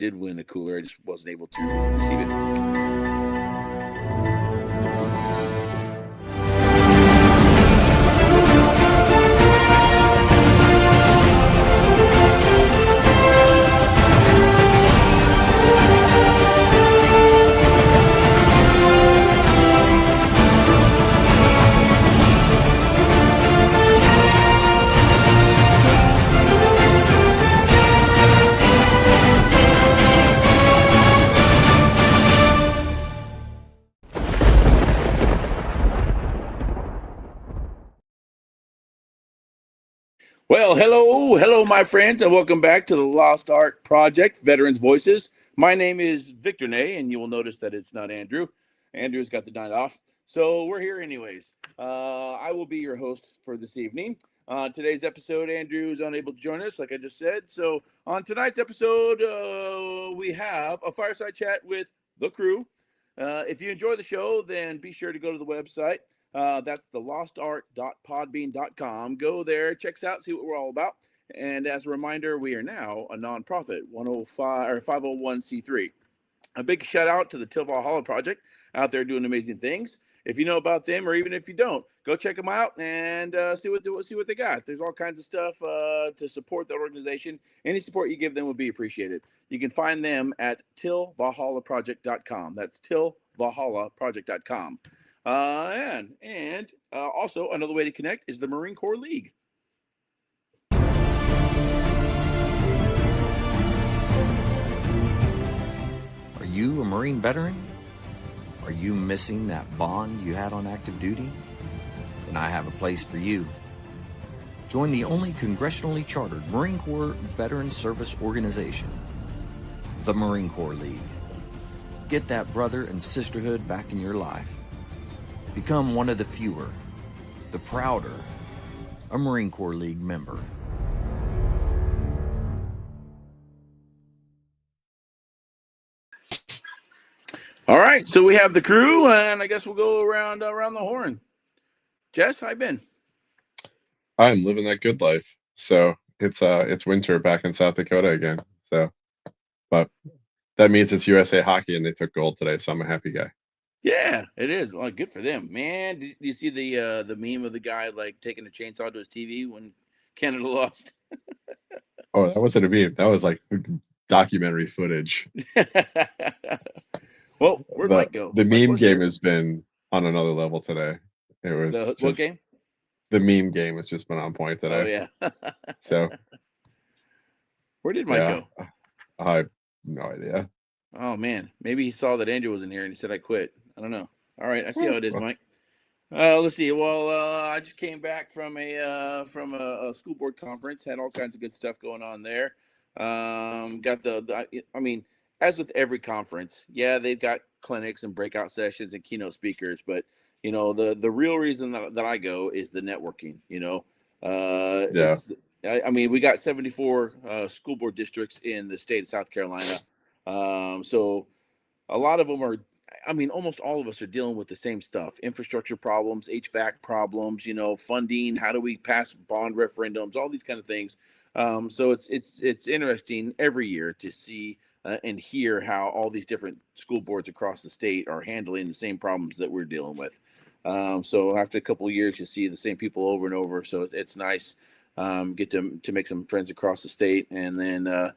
did win a cooler. I just wasn't able to receive it. Well, hello, my friends, and welcome back to the Lost Art Project, Veterans Voices. My name is Victor Ney, and you will notice that it's not Andrew. Andrew's got the night off, so we're here anyways. I will be your host for this evening. Today's episode, Andrew is unable to join us, like I just said. So on tonight's episode, we have a fireside chat with the crew. If you enjoy the show, then be sure to go to the website. That's the lostart.podbean.com. Go there, check us out, see what we're all about. And as a reminder, we are now a nonprofit 105 or 501c3. A big shout out to the Till Valhalla Project out there doing amazing things. If you know about them, or even if you don't, go check them out and see what they got. There's all kinds of stuff to support that organization. Any support you give them would be appreciated. You can find them at tillvalhallaproject.com. That's tillvalhallaproject.com. And also another way to connect is the Marine Corps League. Are you a Marine veteran? Are you missing that bond you had on active duty? Then I have a place for you. Join the only congressionally chartered Marine Corps Veteran Service Organization, the Marine Corps League. Get that brother and sisterhood back in your life. Become one of the fewer, the prouder, a Marine Corps League member. All right, so we have the crew, and I guess we'll go around the horn. Jess, how you been? I'm living that good life. So it's winter back in South Dakota again. So, but that means it's USA Hockey, and they took gold today. So I'm a happy guy. Yeah, it is. Well, good for them, man. Did you see the meme of the guy like taking a chainsaw to his TV when Canada lost? Oh, that wasn't a meme. That was like documentary footage. Well, where'd Mike go? The Mike meme game has been on another level today. It was what game? The meme game has just been on point today. Oh yeah. So where did Mike go? I have no idea. Oh man, maybe he saw that Andrew was in here and he said I quit. I don't know. All right, I see how it is, Mike. Let's see. Well, I just came back from a school board conference. Had all kinds of good stuff going on there. Got I mean, as with every conference, yeah, they've got clinics and breakout sessions and keynote speakers, but you know, the real reason that I go is the networking. You know, Yeah. I mean, we got 74 school board districts in the state of South Carolina. So a lot of them are, I mean, almost all of us are dealing with the same stuff: infrastructure problems, HVAC problems, you know, funding, how do we pass bond referendums, all these kind of things. So it's interesting every year to see and hear how all these different school boards across the state are handling the same problems that we're dealing with. So after a couple of years, you see the same people over and over. So it's nice. Get to make some friends across the state. And then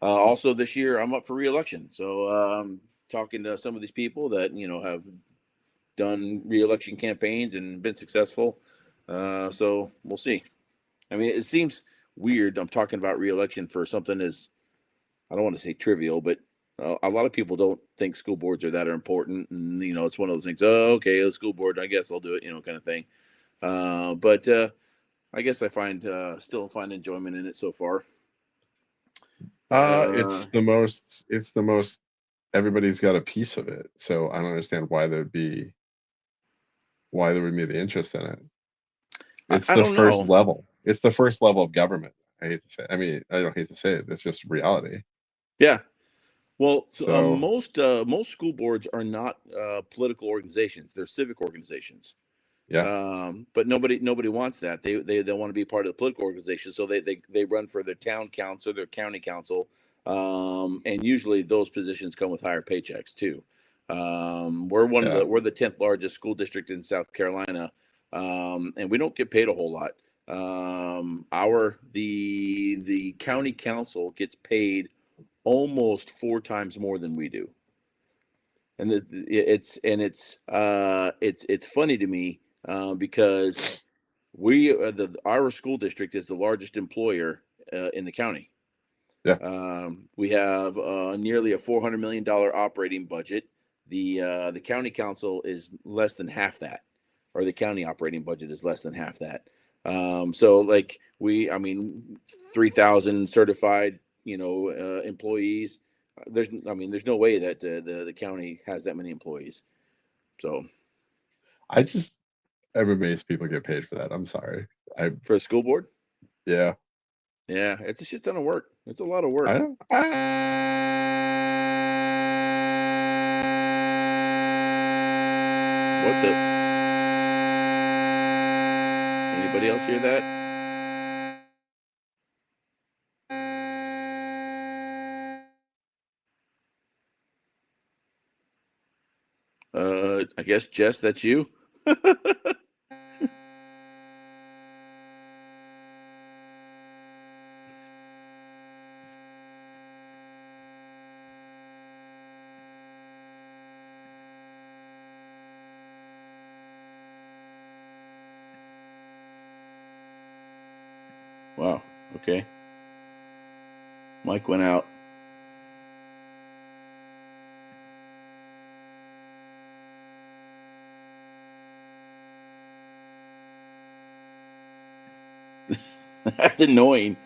also this year, I'm up for re-election. So talking to some of these people that, you know, have done re-election campaigns and been successful. So we'll see. I mean, it seems weird. I'm talking about re-election for something as, I don't want to say trivial, but a lot of people don't think school boards are that important. And, you know, it's one of those things, oh, okay, the school board, I guess I'll do it, you know, kind of thing. But I guess I still find enjoyment in it so far. It's the most, everybody's got a piece of it. So I don't understand why there would be the interest in it. It's the first level. It's the first level of government. I hate to say. I mean, I don't hate to say it. It's just reality. Yeah. Well, most school boards are not political organizations; they're civic organizations. Yeah. But nobody wants that. They want to be part of the political organization, so they run for their town council, their county council, And usually those positions come with higher paychecks too. We're the 10th largest school district in South Carolina, and we don't get paid a whole lot. The county council gets paid almost 4 times more than we do, and it's funny to me because our school district is the largest employer in the county. Yeah. We have nearly a $400 million operating budget. The county council is less than half that, or the county operating budget is less than half that. So like 3,000 certified, employees. There's no way that the county has that many employees. So I'm amazed people get paid for that. I'm sorry. For the school board? Yeah. Yeah, it's a shit ton of work. It's a lot of work. What the? Anybody else hear that? I guess, Jess, that's you. Wow. Okay. Mike went out. That's annoying.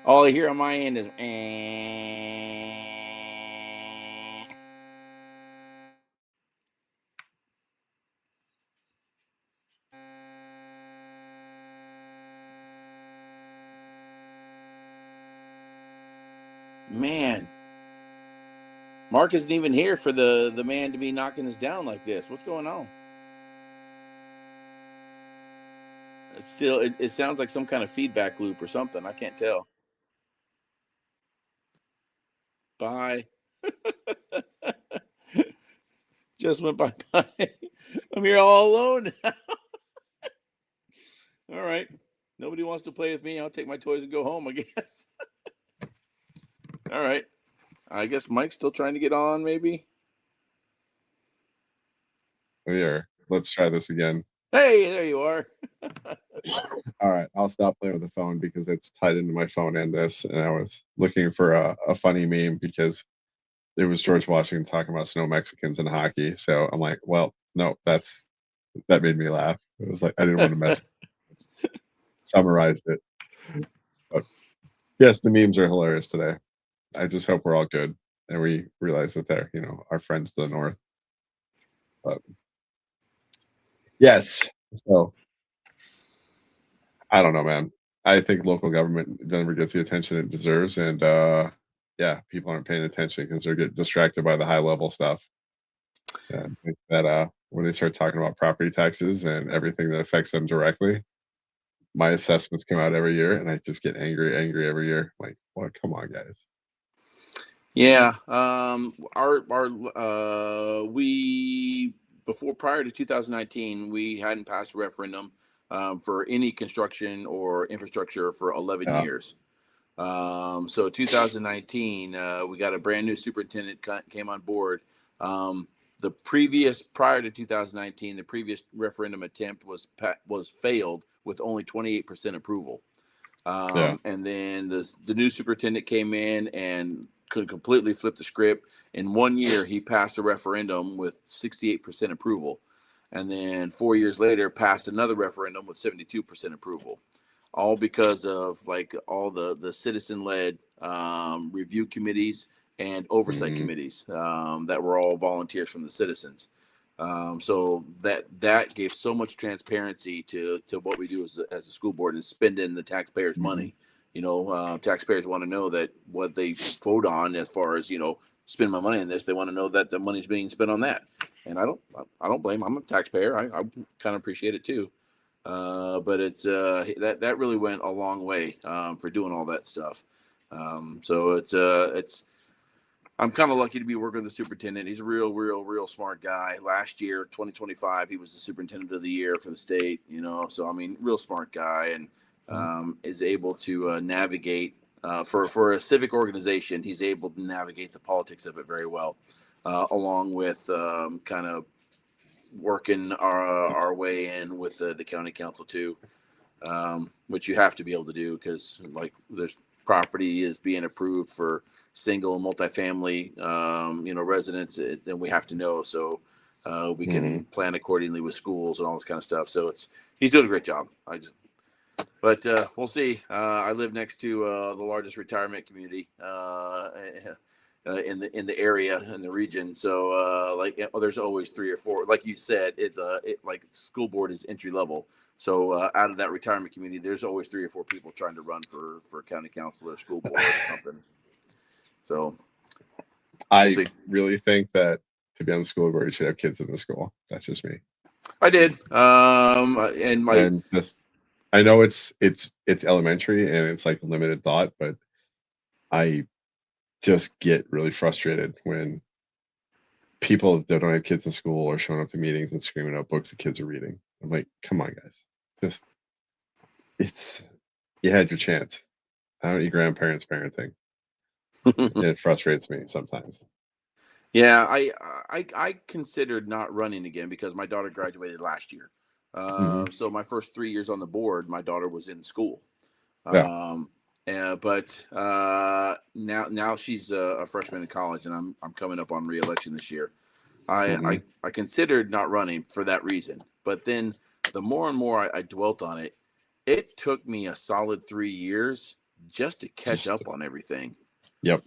All I hear on my end is man. Mark isn't even here for the man to be knocking us down like this. What's going on? It sounds like some kind of feedback loop or something. I can't tell. Bye. Just went bye. I'm here all alone. All right. Nobody wants to play with me. I'll take my toys and go home, I guess. All right. I guess Mike's still trying to get on, maybe. Here, let's try this again. Hey, there you are. All right, I'll stop playing with the phone because it's tied into my phone and this. And I was looking for a funny meme because it was George Washington talking about snow Mexicans and hockey. So I'm like, well, no, that made me laugh. It was like I didn't want to mess. Summarized it. But yes, the memes are hilarious today. I just hope we're all good and we realize that they're, our friends to the north. But yes, so I don't know, man. I think local government never gets the attention it deserves, and yeah, people aren't paying attention because they're getting distracted by the high level stuff. And I think that when they start talking about property taxes and everything that affects them directly, my assessments come out every year, and I just get angry every year. Like, well, come on, guys. Yeah. Prior to 2019, we hadn't passed a referendum for any construction or infrastructure for 11 years. So 2019, we got a brand new superintendent came on board. Prior to 2019, the previous referendum attempt was failed with only 28% approval. And then the new superintendent came in and could completely flip the script. In 1 year, he passed a referendum with 68% approval. And then 4 years later, passed another referendum with 72% approval. All because of all the citizen-led review committees and oversight committees that were all volunteers from the citizens. So that gave so much transparency to what we do as a school board and spending the taxpayers' money. Taxpayers want to know that what they vote on as far as, spend my money on this, they want to know that the money's being spent on that. And I don't blame them. I'm a taxpayer. I kind of appreciate it too. But it's that really went a long way for doing all that stuff. So it's I'm kind of lucky to be working with the superintendent. He's a real smart guy. Last year, 2025, he was the superintendent of the year for the state. So I mean, real smart guy, and is able to navigate for a civic organization. He's able to navigate the politics of it very well, along with kind of working our way in with the county council too, which you have to be able to do because like there's property is being approved for single and multifamily, residents, and we have to know so we can plan accordingly with schools and all this kind of stuff. So he's doing a great job. But we'll see. I live next to the largest retirement community in the area in the region. So there's always 3 or 4. Like you said, it like school board is entry level. So out of that retirement community, there's always 3 or 4 people trying to run for county council or school board or something. So I really think that to be on the school board, you should have kids in the school. That's just me. I did. And just, I know it's elementary and it's like limited thought, but I just get really frustrated when people that don't have kids in school are showing up to meetings and screaming out books the kids are reading. I'm like, come on, guys. You had your chance. I don't need grandparents parenting. It frustrates me sometimes. Yeah, I considered not running again because my daughter graduated last year. So my first 3 years on the board, my daughter was in school. But now she's a freshman in college, and I'm coming up on re-election this year. I considered not running for that reason, but then the more and more I dwelt on it, it took me a solid 3 years just to catch up on everything. Yep.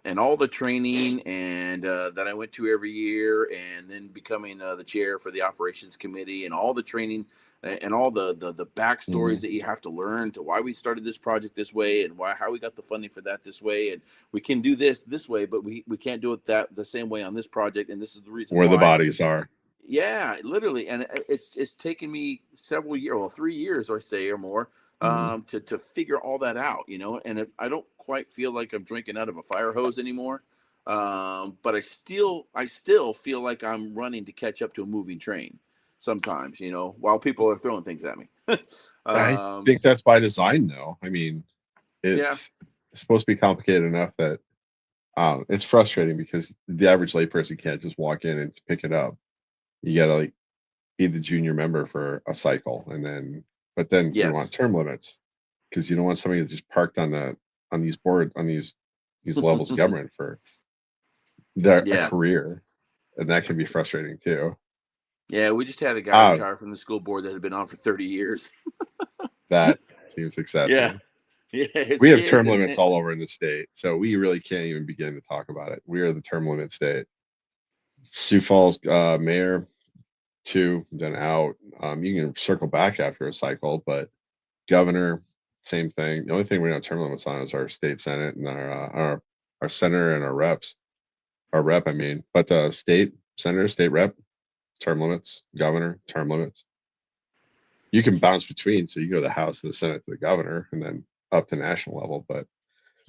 And all the training and that I went to every year, and then becoming the chair for the operations committee, and all the training and all the backstories that you have to learn to why we started this project this way, and how we got the funding for that this way, and we can do this way, but we can't do it the same way on this project, and this is the reason where why. The bodies are. Yeah, literally, and it's taken me several years, well, 3 years, I say, or more, to figure all that out, and I don't quite feel like I'm drinking out of a fire hose anymore, but I still feel like I'm running to catch up to a moving train sometimes, while people are throwing things at me. I think that's by design, though. I mean, it's supposed to be complicated enough that it's frustrating because the average layperson can't just walk in and pick it up. You gotta be the junior member for a cycle, but then you want term limits because you don't want somebody just parked on these levels of government for a career, and that can be frustrating too. Yeah, we just had a guy retire from the school board that had been on for 30 years. That seems excessive. Yeah, we have term limits all over in the state, so we really can't even begin to talk about it. We are the term limit state. Sioux Falls mayor 2, then out. You can circle back after a cycle, but governor, same thing. The only thing we don't have term limits on is our state senate and our senator and our reps. Our rep, I mean, but the state senator, state rep, term limits. Governor, term limits. You can bounce between, so you go to the House, to the Senate, to the governor, and then up to national level. But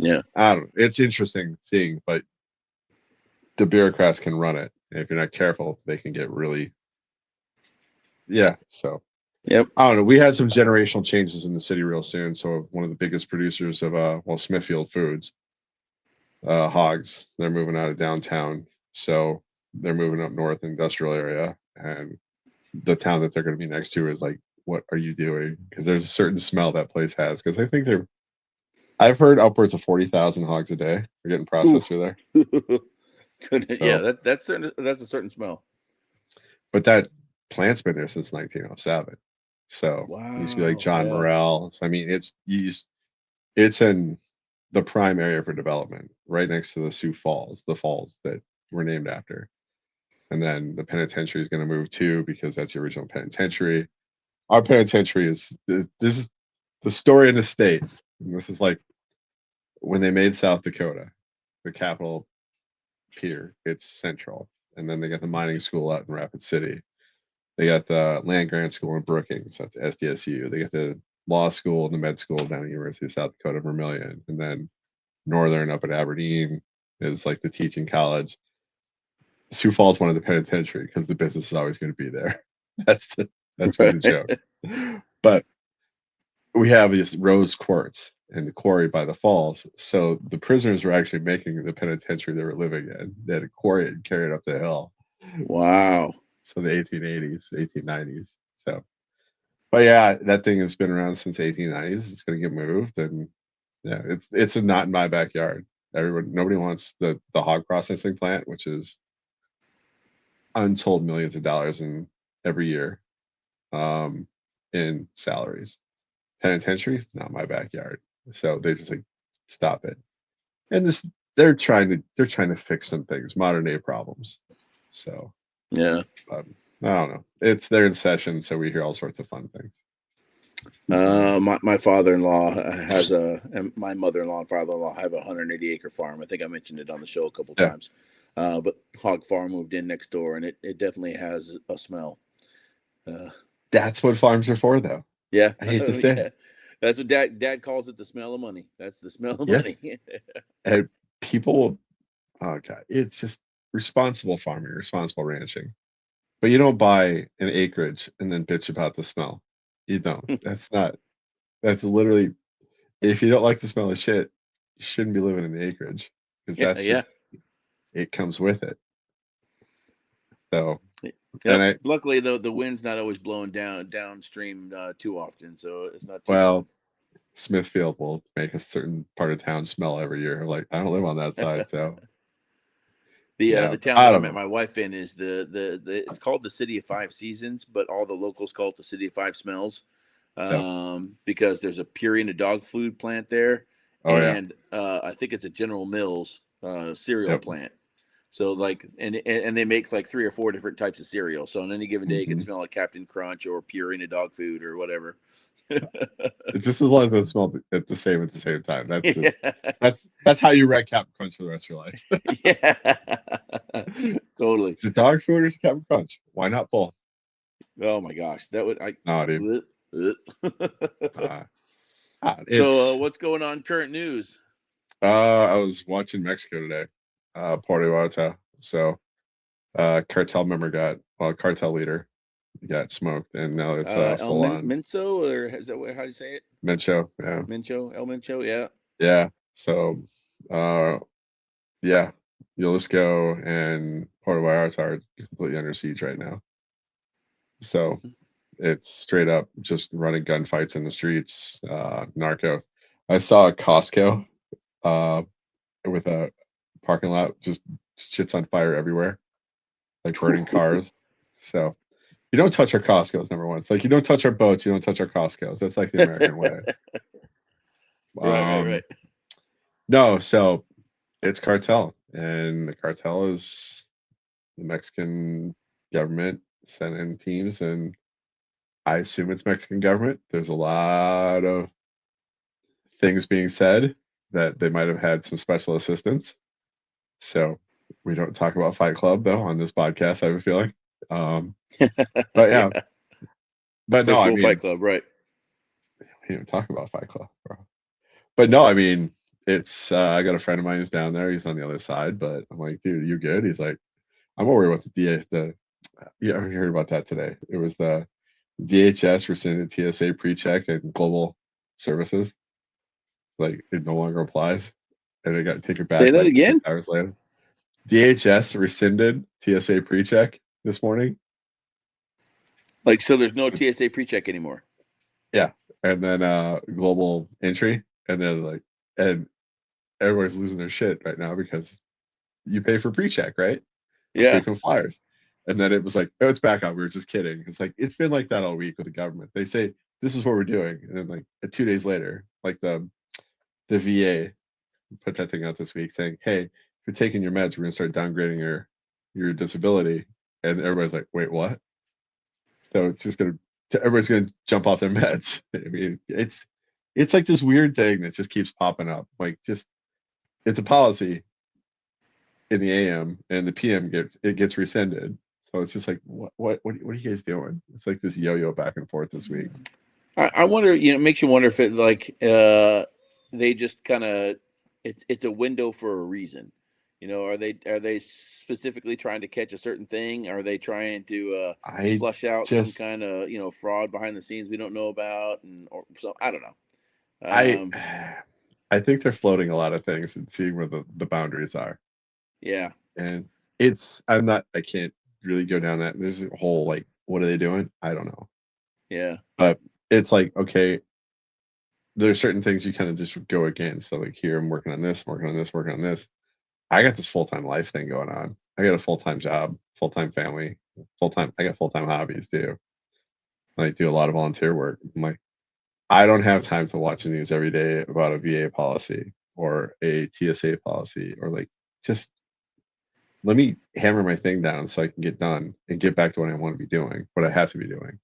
I don't know. It's interesting seeing, but the bureaucrats can run it. And if you're not careful, they can get really. So I don't know. We had some generational changes in the city real soon. So one of the biggest producers of Smithfield Foods, hogs, they're moving out of downtown. So they're moving up north industrial area, and the town that they're going to be next to is like, what are you doing? Because there's a certain smell that place has. Because I think I've heard upwards of 40,000 hogs a day are getting processed through there. Yeah, that's a certain smell. But that plant's been there since 1907. So it used to be like John Morrell. So, I mean, it's in the prime area for development, right next to the Sioux Falls, the falls that were named after. And then the penitentiary is going to move too, because that's the original penitentiary. Our penitentiary this is the story in the state. And this is like when they made South Dakota, the capital pier, it's central. And then they got the mining school out in Rapid City. They got the land grant school in Brookings, that's SDSU. They got the law school and the med school down at University of South Dakota, Vermilion, and then Northern up at Aberdeen is like the teaching college. Sioux Falls wanted the penitentiary because the business is always going to be there. That's been the joke. But we have this rose quartz in the quarry by the falls. So the prisoners were actually making the penitentiary they were living in. They had to quarry it and carry it up the hill. Wow. So the 1880s, 1890s. So, but yeah, that thing has been around since 1890s. It's going to get moved, and yeah, it's not in my backyard. Nobody wants the hog processing plant, which is untold millions of dollars in every year, in salaries. Penitentiary, not my backyard. So they just like stop it. And they're trying to fix some things, modern day problems. So yeah, I don't know. They're in session, so we hear all sorts of fun things. My father-in-law and my mother-in-law and father-in-law have a 180-acre farm. I think I mentioned it on the show a couple times. But hog farm moved in next door, and it definitely has a smell. That's what farms are for, though. Yeah, I hate to say it. That's what dad calls it, the smell of money. That's the smell of money. And people, oh God, it's just responsible farming, responsible ranching. But you don't buy an acreage and then bitch about the smell. You don't. That's literally, if you don't like the smell of shit, you shouldn't be living in the acreage, because that's just, it comes with it. So, yep. Luckily, though, the wind's not always blowing downstream too often, so it's not too bad. Smithfield will make a certain part of town smell every year. Like, I don't live on that side, so the town that I met my wife in is it's called the City of Five Seasons, but all the locals call it the City of Five Smells, because there's a Purina dog food plant there, and I think it's a General Mills cereal plant. So like, and they make like 3 or 4 different types of cereal. So on any given day, it can smell like Captain Crunch or Purina dog food or whatever. It's just as long as it smells at the same time. That's how you wreck Captain Crunch for the rest of your life. Totally. Is it dog food or is it Captain Crunch? Why not both? Oh my gosh, that would dude. So what's going on? Current news. I was watching Mexico today, Puerto Vallarta. So, cartel leader got smoked, and now it's full on. Menso, or is that how do you say it? Mencho, yeah. El Mencho, yeah. Yeah. So, yeah, Jalisco and Puerto Vallarta are completely under siege right now. So it's straight up just running gunfights in the streets, narco. I saw a Costco with a parking lot, just shit's on fire everywhere, like burning cars. So you don't touch our Costco's, number one. It's like you don't touch our boats, you don't touch our Costco's. That's like the American way. Right. No, so it's cartel, and the cartel is the Mexican government sending teams, and I assume it's Mexican government. There's a lot of things being said that they might have had some special assistance. So we don't talk about Fight Club though on this podcast, I have a feeling. But yeah. But no, I mean, Fight Club, right? We don't talk about Fight Club, bro. But no, I mean, it's I got a friend of mine who's down there. He's on the other side, but I'm like, dude, you good? He's like, I'm worried about I heard about that today. It was the DHS rescinded TSA pre-check and global services. Like it no longer applies, and it got taken back. Say that again? 6 hours later. DHS rescinded TSA pre-check this morning. Like, so there's no TSA pre-check anymore. Yeah, and then global entry, and then like, and everybody's losing their shit right now because you pay for pre-check, right? Yeah. Frequent flyers. And then it was like, oh, it's back on. We were just kidding. It's like, it's been like that all week with the government. They say, this is what we're doing. And then like 2 days later, like the VA put that thing out this week saying, hey, if you're taking your meds, we're going to start downgrading your disability. And everybody's like, wait, what? So it's just everybody's going to jump off their meds. I mean, it's like this weird thing that just keeps popping up. Like it's a policy in the AM, and the PM gets rescinded. So it's just like, what are you guys doing? It's like this yo-yo back and forth this week. I wonder, it makes you wonder if it they just kind of it's a window for a reason. Are they specifically trying to catch a certain thing? Are they trying to I flush out some just, kind of fraud behind the scenes we don't know about, or so I don't know. I, I think they're floating a lot of things and seeing where the boundaries are. Yeah. And I can't really go down that. There's a whole, like, what are they doing? I don't know. Yeah. But it's like, okay, there's certain things you kind of just go against. So like here, I'm working on this, working on this, working on this. I got this full-time life thing going on. I got a full-time job, full-time family, full-time. I got full-time hobbies too. I do a lot of volunteer work. I'm like, I don't have time to watch the news every day about a VA policy or a TSA policy, or like, just let me hammer my thing down so I can get done and get back to what I want to be doing, what I have to be doing.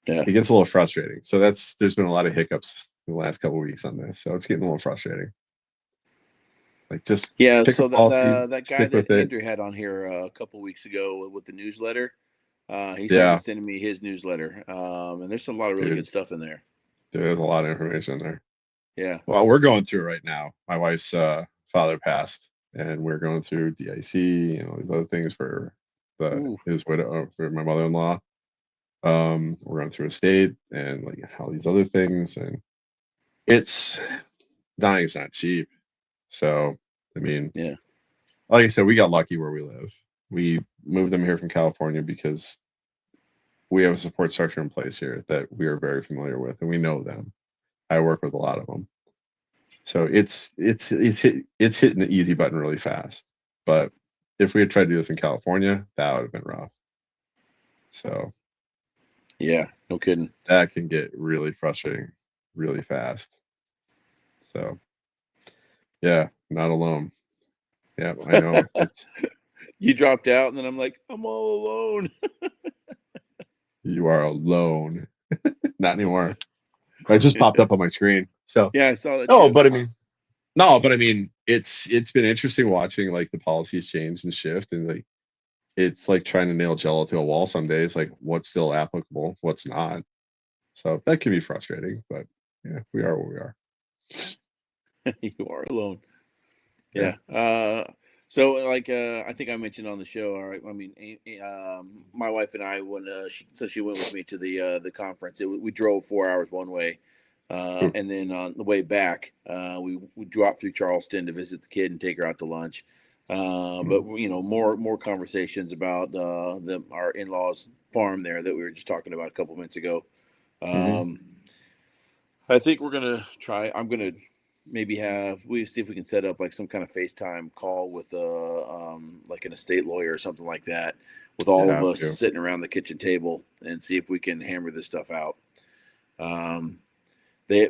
Yeah. It gets a little frustrating. So there's been a lot of hiccups in the last couple of weeks on this. So it's getting a little frustrating. Like, just Yeah, pick a so policy, that guy stick with that it. Andrew had on here a couple weeks ago with the newsletter, he started Yeah, sending me his newsletter, and there's a lot of really dude, good stuff in there. there's a lot of information there. Yeah. Well, we're going through it right now. My wife's father passed, and we're going through DIC, these other things for Ooh. his widow, for my mother-in-law. We're going through estate and like all these other things, and it's dying's not cheap. So, I mean, Yeah. like I said, we got lucky where we live. We moved them here from California because we have a support structure in place here that we are very familiar with, and we know them. I work with a lot of them. So it's hitting the easy button really fast. But if we had tried to do this in California, that would have been rough. So Yeah. No kidding. that can get really frustrating really fast. So yeah, not alone. Yeah, I know. It's You dropped out, and then I'm like, I'm all alone. You are alone. Not anymore. It just popped up on my screen. So Yeah, I saw that no, too. but I mean, no, but I mean, it's been interesting watching like the policies change and shift, and like it's like trying to nail Jello to a wall some days. Like, what's still applicable, what's not. So that can be frustrating, but yeah, we are where we are. You are alone. Yeah. Yeah. So like I think I mentioned on the show. All right. I mean, my wife and I when she went with me to the conference. We drove 4 hours one way, Oof. and then on the way back, we dropped through Charleston to visit the kid and take her out to lunch. But more conversations about our in-laws farm there that we were just talking about a couple minutes ago. Mm-hmm. I think we're gonna try. I'm gonna maybe we see if we can set up like some kind of FaceTime call with like an estate lawyer or something like that, with You all of have us to. sitting around the kitchen table and see if we can hammer this stuff out. Um,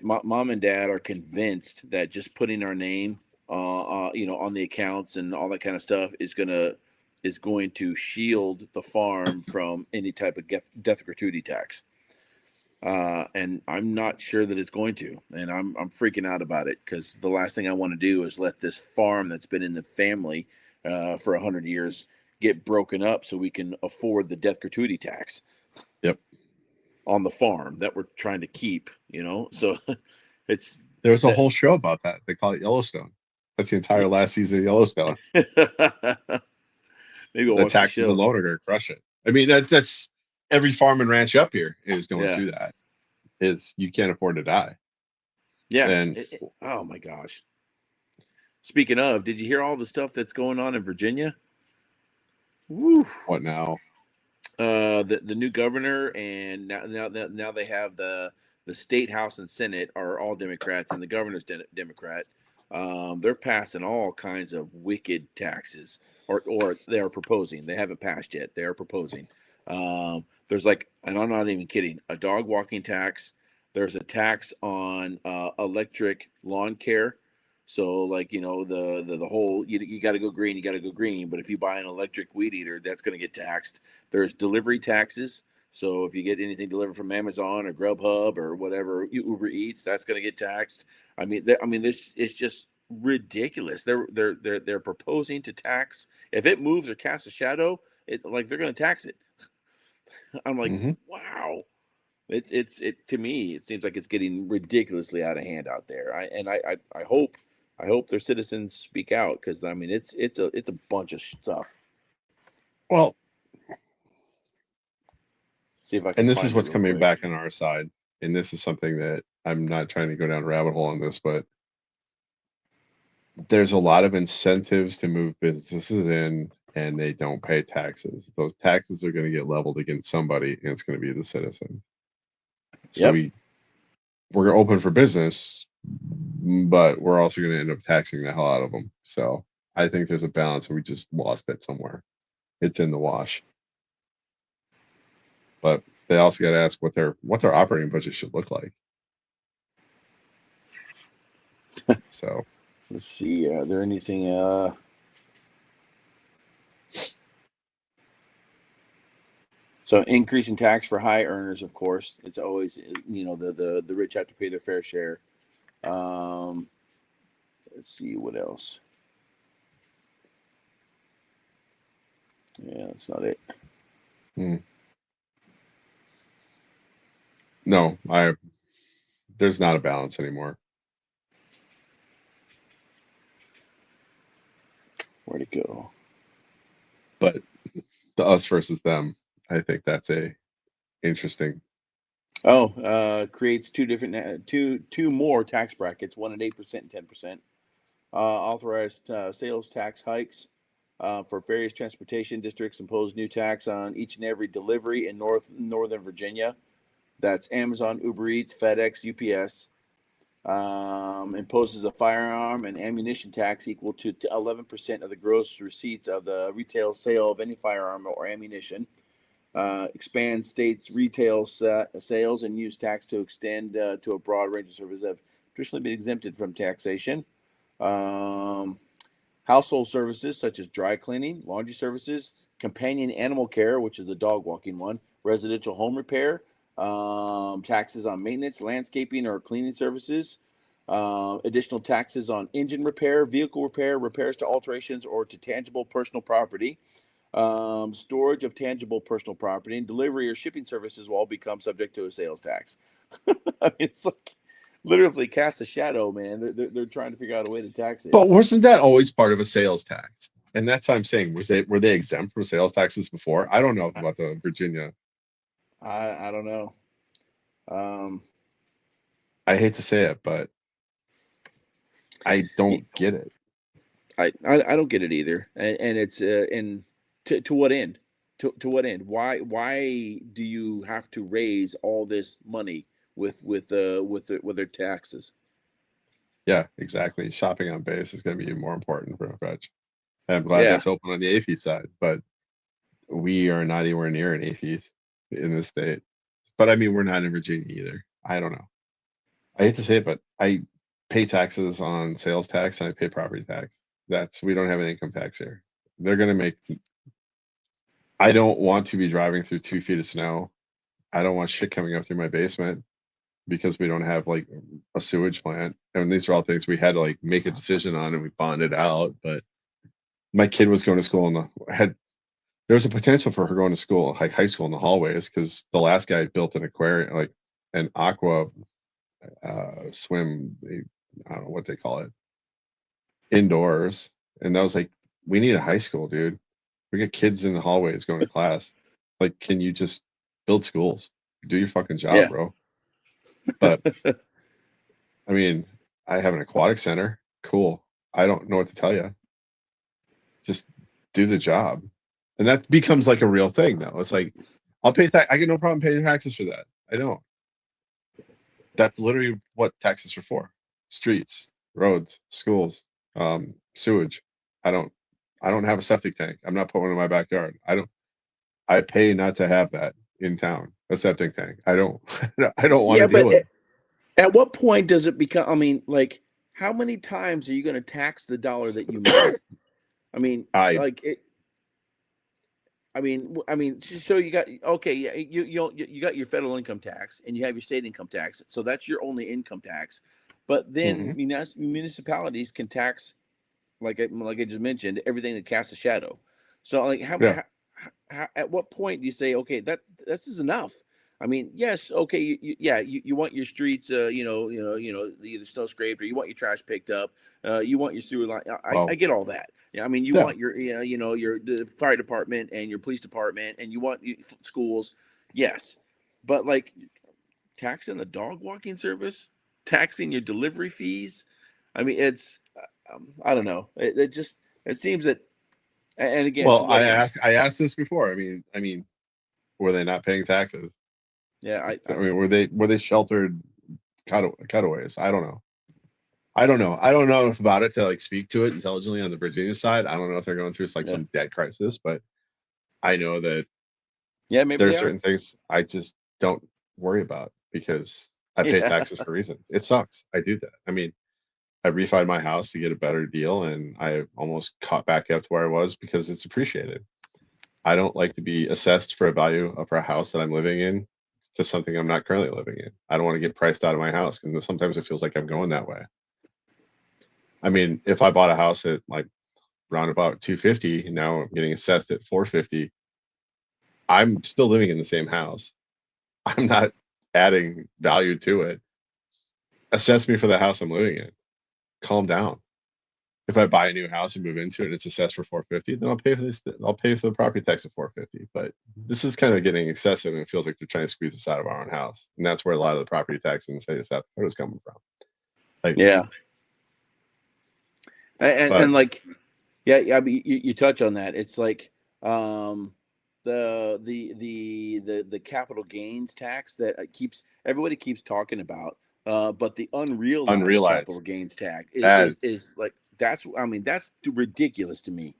mom and dad are convinced that just putting our name, on the accounts and all that kind of stuff is going to shield the farm from any type of death gratuity tax. And I'm not sure that it's going to, and I'm freaking out about it because the last thing I want to do is let this farm that's been in the family for 100 years get broken up so we can afford the death gratuity tax Yep. on the farm that we're trying to keep. So it's There was a that. whole show about that. They call it Yellowstone. That's the entire last season of Yellowstone. Maybe I'll The watch the taxes show. alone are going to crush it. I mean, that's every farm and ranch up here is going Yeah, through that. Is you can't afford to die. yeah. And Oh my gosh. Speaking of, did you hear all the stuff that's going on in Virginia? Woo. what now? The new governor, and now they have the state house and senate are all Democrats, and the governor's Democrat. They're passing all kinds of wicked taxes, or they are proposing. They haven't passed yet. They are proposing. There's like, and I'm not even kidding, a dog walking tax. There's a tax on electric lawn care. So like the whole you got to go green, you got to go green. But if you buy an electric weed eater, that's going to get taxed. There's delivery taxes. So if you get anything delivered from Amazon or Grubhub or whatever Uber Eats, that's going to get taxed. This it's just ridiculous. They're proposing to tax. If it moves or casts a shadow, It's like they're going to tax it. I'm like, Mhm. wow. It to me, it seems like it's getting ridiculously out of hand out there. I hope their citizens speak out, because I mean it's a bunch of stuff. Well, See if I can and this is find it what's real coming quick. back on our side, and this is something that I'm not trying to go down a rabbit hole on this, but there's a lot of incentives to move businesses in, and they don't pay taxes. Those taxes are going to get leveled against somebody, and it's going to be the citizen. So Yep. we're open for business, but we're also going to end up taxing the hell out of them. So I think there's a balance, and we just lost it somewhere. It's in the wash. But they also got to ask what their operating budget should look like. So Let's see. Are there anything? So increasing tax for high earners, of course. It's always, the rich have to pay their fair share. Um, let's see what else. Yeah, that's not it. no, there's not a balance anymore. Where'd it go? But the us versus them, I think that's a interesting. Creates two more tax brackets, one at 8% and 10%. Authorized sales tax hikes for various transportation districts. Impose new tax on each and every delivery in Northern Virginia. That's Amazon, Uber Eats, FedEx, UPS. Imposes a firearm and ammunition tax equal to 11% of the gross receipts of the retail sale of any firearm or ammunition. Expand states' retail sales and use tax to extend to a broad range of services that have traditionally been exempted from taxation. Um, Household services such as dry cleaning, laundry services, companion animal care, which is the dog walking one, residential home repair, taxes on maintenance, landscaping, or cleaning services, additional taxes on engine repair, vehicle repair, repairs to alterations or to tangible personal property, storage of tangible personal property, and delivery or shipping services will all become subject to a sales tax. I mean, it's like literally cast a shadow, man. They're trying to figure out a way to tax it. But wasn't that always part of a sales tax? And that's what I'm saying. Were they exempt from sales taxes before? I don't know about the Virginia. I don't know. Um, I hate to say it, but I don't get it. I don't get it either, and it's and to what end? To what end? Why do you have to raise all this money with their taxes? Yeah, exactly. Shopping on base is going to be more important for a fetch. And I'm glad Yeah, that's open on the AFI side, but we are not anywhere near an AFI in this state. But I mean, we're not in Virginia either. I don't know. I hate to say it, but I pay taxes on sales tax and I pay property tax. We don't have an income tax here. They're going to make, I don't want to be driving through 2 feet of snow. I don't want shit coming up through my basement because we don't have like a sewage plant. And these are all things we had to like make a decision on and we bonded out. But my kid was going to school and there was a potential for her going to school, like high school in the hallways, because the last guy built an aquarium, like an aqua swim, I don't know what they call it, indoors. And that was like, we need a high school, dude. We got kids in the hallways going to class. Like, can you just build schools? Do your fucking job, yeah. bro. But I mean, I have an aquatic center. Cool. I don't know what to tell you. Just do the job. And that becomes like a real thing, though. It's like, I'll pay tax. I get no problem paying taxes for that. I don't. That's literally what taxes are for. Streets, roads, schools, sewage. I don't I don't have a septic tank. I'm not putting one in my backyard. I pay not to have that in town, a septic tank. I don't I don't want Yeah, to deal but with it. at what point does it become? I mean, like, how many times are you going to tax the dollar that you make? I mean, I like it. I mean, so you got okay, yeah, you got your federal income tax and you have your state income tax, so that's your only income tax. But then mhm. municipalities can tax, like I just mentioned, everything that casts a shadow. So like Yeah. at what point do you say, okay, this is enough? I mean, yes, okay, you want your streets, either snow scraped, or you want your trash picked up, you want your sewer line. I Well, get all that. Yeah, I mean, you yeah. want your, your the fire department and your police department, and you want schools, yes, but like taxing the dog walking service, taxing your delivery fees. I mean, it's, I don't know. It seems that, and again, to Well, what end? I asked this before. I mean, were they not paying taxes? Yeah, I mean, were they sheltered cutaways? I don't know. I don't know. I don't know enough about it to like speak to it intelligently on the Virginia side. I don't know if they're going through like yeah, some debt crisis, but I know that yeah, maybe there are they are. certain things I just don't worry about because I pay Yeah, taxes for reasons. It sucks. I do that. I mean, I refied my house to get a better deal and I almost caught back up to where I was because it's appreciated. I don't like to be assessed for a value of a house that I'm living in to something I'm not currently living in. I don't want to get priced out of my house because sometimes it feels like I'm going that way. I mean, if I bought a house at like round about 250 and now I'm getting assessed at 450, I'm still living in the same house. I'm not adding value to it. Assess me for the house I'm living in. Calm down. If I buy a new house and move into it and it's assessed for 450, then I'll pay for this. I'll pay for the property tax at 450. But this is kind of getting excessive, and it feels like they're trying to squeeze us out of our own house, and that's where a lot of the property tax in the state of South Dakota is coming from. Like, yeah, but and like, yeah. I mean, you touch on that. It's like, um, the capital gains tax that keeps everybody keeps talking about, but the unrealized capital unrealized gains tax as is like that's. I mean, that's ridiculous to me.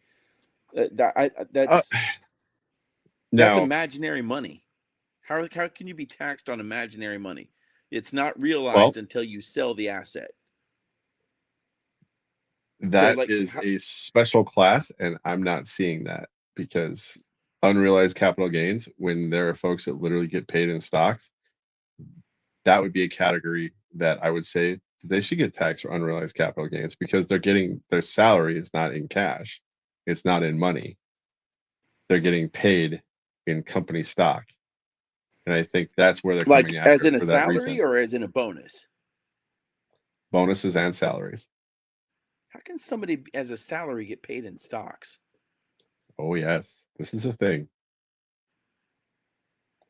uh, That's now, imaginary money. How can you be taxed on imaginary money? It's not realized well, until you sell the asset. So that like is a special class, and I'm not seeing that because unrealized capital gains, when there are folks that literally get paid in stocks, that would be a category that I would say they should get taxed for unrealized capital gains because they're getting their salary is not in cash. It's not in money. They're getting paid in company stock. And I think that's where they're coming as after in a for that salary reason. or as in a bonus? Bonuses and salaries. How can somebody as a salary get paid in stocks? Oh yes. This is a thing.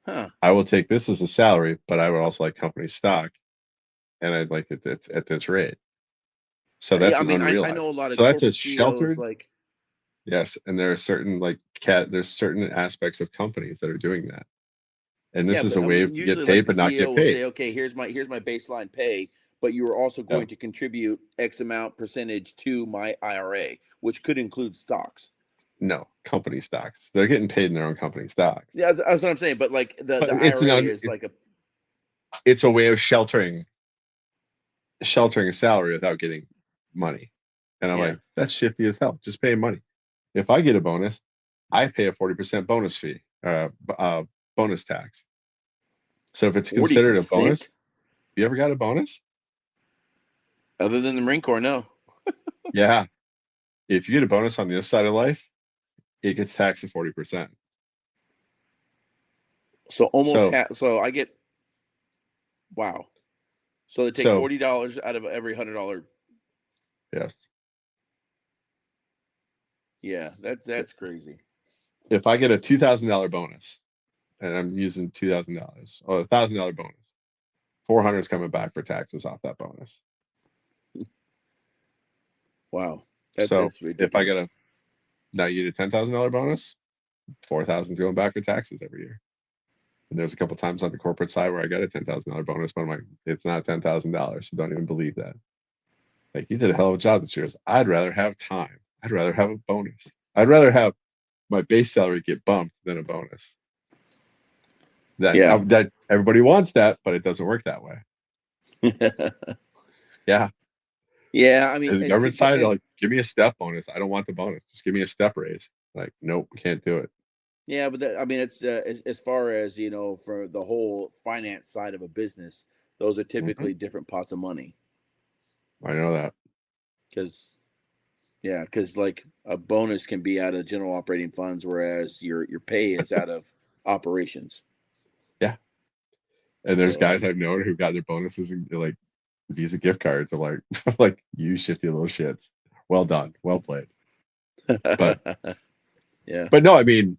Huh. I will take this as a salary, but I would also like company stock and I'd like it at this rate. So Yeah, that's I an mean, I know unrealized. a lot of So that's a corporate CEOs sheltered. like, Yes, and there are certain there's certain aspects of companies that are doing that. And this yeah, is but a I way mean to get usually like paid the but not CEO get will paid. say, okay, here's my baseline pay, but you are also Yeah. going to contribute X amount percentage to my IRA, which could include stocks. No, company stocks. They're getting paid in their own company stocks. Yeah, that's what I'm saying. But like But the IRA is like a it's a way of sheltering a salary without getting money. And I'm yeah like, that's shifty as hell. Just pay money. If I get a bonus, I pay a 40% bonus fee, bonus tax. So if it's forty considered a percent. bonus, you ever got a bonus? Other than the Marine Corps, no. Yeah. If you get a bonus on this side of life, it gets taxed at 40%. So almost So, half. So I get wow. So they take so $40 out of every $100. yes. Yeah, that's crazy. If I get a $2,000 bonus and I'm using $2,000 or $1,000 bonus, 400 is coming back for taxes off that bonus. Wow, So that's if I get ridiculous. a now you get a $10,000 bonus, 4,000 is going back for taxes every year. And there's a couple times on the corporate side where I got a $10,000 bonus, but I'm like, it's not $10,000. So don't even believe that. Like you did a hell of a job this year. I'd rather have time. I'd rather have a bonus. I'd rather have my base salary get bumped than a bonus. Yeah. That everybody wants that, but it doesn't work that way. Yeah. Yeah, I mean, And the and government side, they're and like, give me a step bonus. I don't want the bonus. Just give me a step raise. Like, nope, we can't do it. yeah, but I mean, it's as far as for the whole finance side of a business, those are Hmm. typically different pots of money I know that. because Yeah, because like a bonus can be out of general operating funds, whereas your pay is out of operations. Yeah. And there's So guys I've known who got their bonuses and like Visa gift cards. I'm like, I'm like, you shifty little shits. Well done. Well played. But yeah, no, I mean,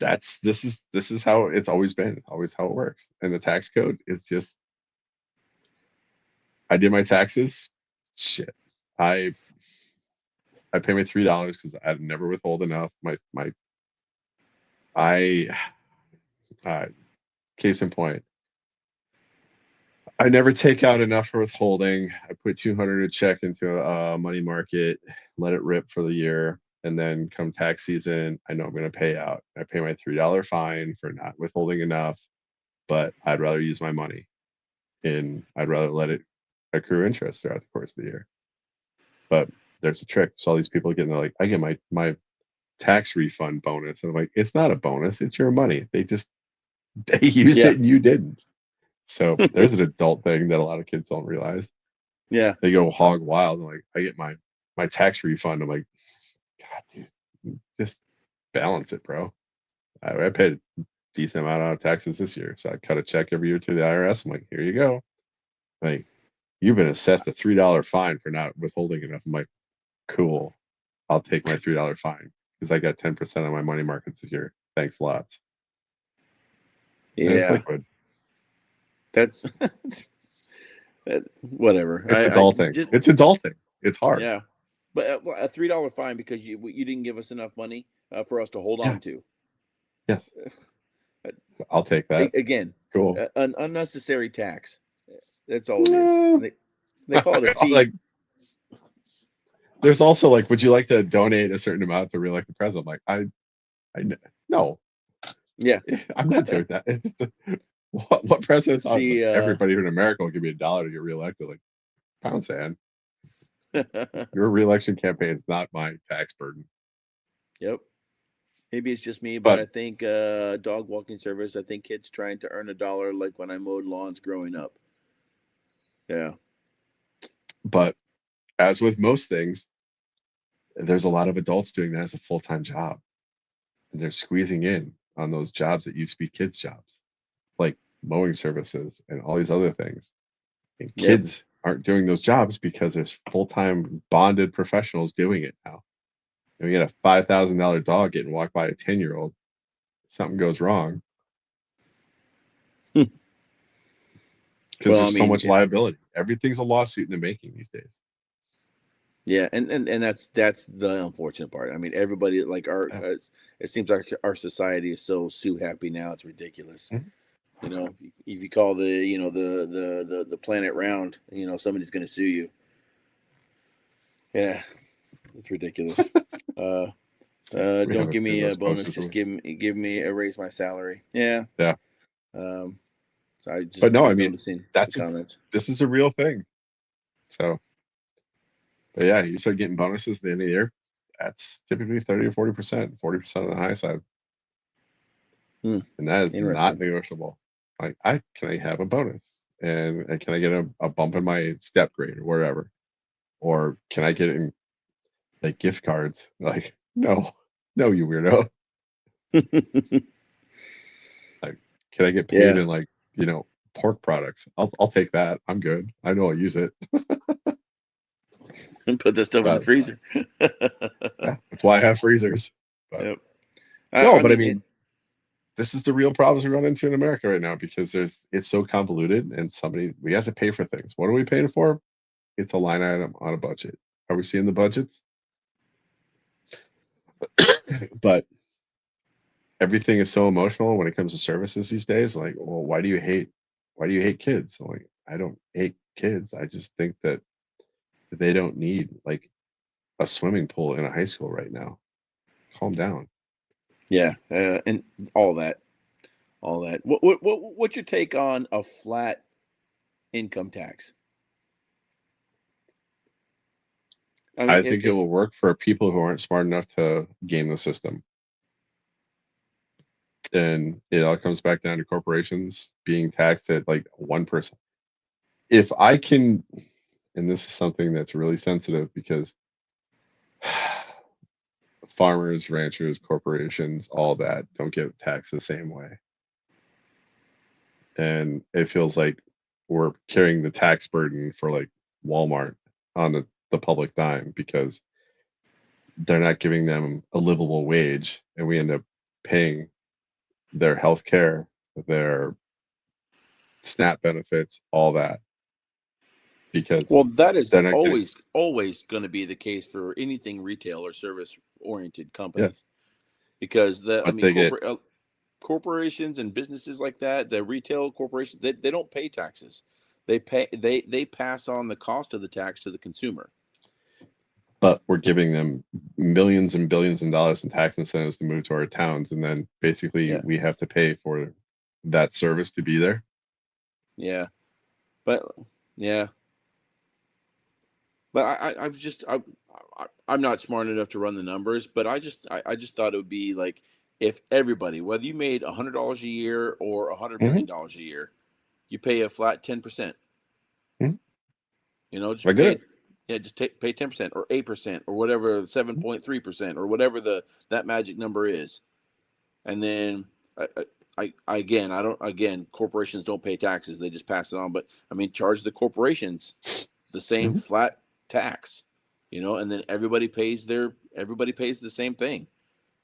this is how it's always been, always how it works. And the tax code is just I did my taxes. Shit. I I pay my $3 because I never withhold enough. I uh case in point, I never take out enough for withholding. I put 200 a check into a money market, let it rip for the year, and then come tax season, I know I'm going to pay out. I pay my $3 fine for not withholding enough, but I'd rather use my money and I'd rather let it accrue interest throughout the course of the year. But there's a trick. So all these people getting like, I get my tax refund bonus, and I'm like, it's not a bonus, it's your money. They used yeah, it and you didn't. So there's an adult thing that a lot of kids don't realize. yeah, They go hog wild. And like, I get my tax refund. I'm like, God, dude, just balance it, bro. I paid a decent amount out of taxes this year, so I cut a check every year to the IRS. I'm like, here you go. Like, you've been assessed a $3 fine for not withholding enough. I'm like, cool. I'll take my $3 fine because I got 10% of my money markets this year. Thanks lots. And it's yeah. liquid. That's whatever. It's I adulting. just It's adulting. It's hard. yeah, but well, a $3 fine because you didn't give us enough money for us to hold Yeah. on to. Yes. I'll take that. Again, Cool. an unnecessary tax. That's all it is. No. They call it a fee. Like, there's also like, would you like to donate a certain amount to reelect the president? Like, no, Yeah. I'm not doing that. What president thought like See, everybody in America will give me $1 to get reelected? Like, pound sand. Your reelection campaign is not my tax burden. yep. Maybe it's just me, but But I think dog walking service. I think kids trying to earn $1 like when I mowed lawns growing up. Yeah. but as with most things, there's a lot of adults doing that as a full-time job, and they're squeezing in on those jobs that used to be kids' jobs, like mowing services and all these other things. And Yep. kids aren't doing those jobs because there's full-time bonded professionals doing it now. And we get a $5,000 dog getting walked by a 10-year-old. Something goes wrong because Well, I there's so mean, much if liability. Everything's a lawsuit in the making these days. yeah, and that's the unfortunate part. I mean, everybody like our Yeah. it seems like our society is so sue happy now. It's ridiculous. Mhm. You know, if you call the the planet round, somebody's going to sue you. Yeah, it's ridiculous. Uh, We have don't a give few of me a those bonus. posters. Just give me a raise my salary. Yeah. Yeah. Um, so I just But no, I was mean, noticing the that's comments. this is a real thing. So, but yeah, you start getting bonuses at the end of the year. That's typically 30 or 40%, 40% on the high side. Hmm, And that is not interesting. negotiable. Like, can I have a bonus? And can I get a bump in my step grade or wherever? Or can I get in like gift cards? Like, no, you weirdo. Like, can I get paid Yeah, in like, pork products? I'll take that. I'm good. I know I'll use it. and put that stuff in the But freezer. yeah, that's why I have freezers. But Yep. no, I but I mean it. mean, this is the real problems we run into in America right now because it's so convoluted and we have to pay for things. What are we paying for? It's a line item on a budget. Are we seeing the budgets? But everything is so emotional when it comes to services these days. Like, well, why do you hate kids? I'm like, I don't hate kids. I just think that they don't need like a swimming pool in a high school right now. Calm down. Yeah, and all that, all that. What's your take on a flat income tax? I mean, I think it will work for people who aren't smart enough to game the system. And it all comes back down to corporations being taxed at like 1%. If I can, and this is something that's really sensitive because farmers, ranchers, corporations, all that don't get taxed the same way. And it feels like we're carrying the tax burden for like Walmart on the public dime because they're not giving them a livable wage, and we end up paying their health care, their SNAP benefits, all that because Well, that is they're not getting. always going to be the case for anything retail or service oriented company, Yes, because but they get. corporations and businesses like that, the retail corporations, they don't pay taxes. They pass on the cost of the tax to the consumer. But we're giving them millions and billions of dollars in tax incentives to move to our towns, and then basically Yeah, we have to pay for that service to be there. yeah, but yeah, but I'm not smart enough to run the numbers, but I just thought it would be like, if everybody, whether you made $100 a year or Mm-hmm. $100 million a year, you pay a flat 10%. Mm-hmm. Just I get pay it. it. Yeah, just pay 10% or 8% or whatever, 7.3% or whatever that magic number is, and then again, I don't again corporations don't pay taxes, they just pass it on. But I mean, charge the corporations the same Mm-hmm. flat tax, and then everybody pays the same thing.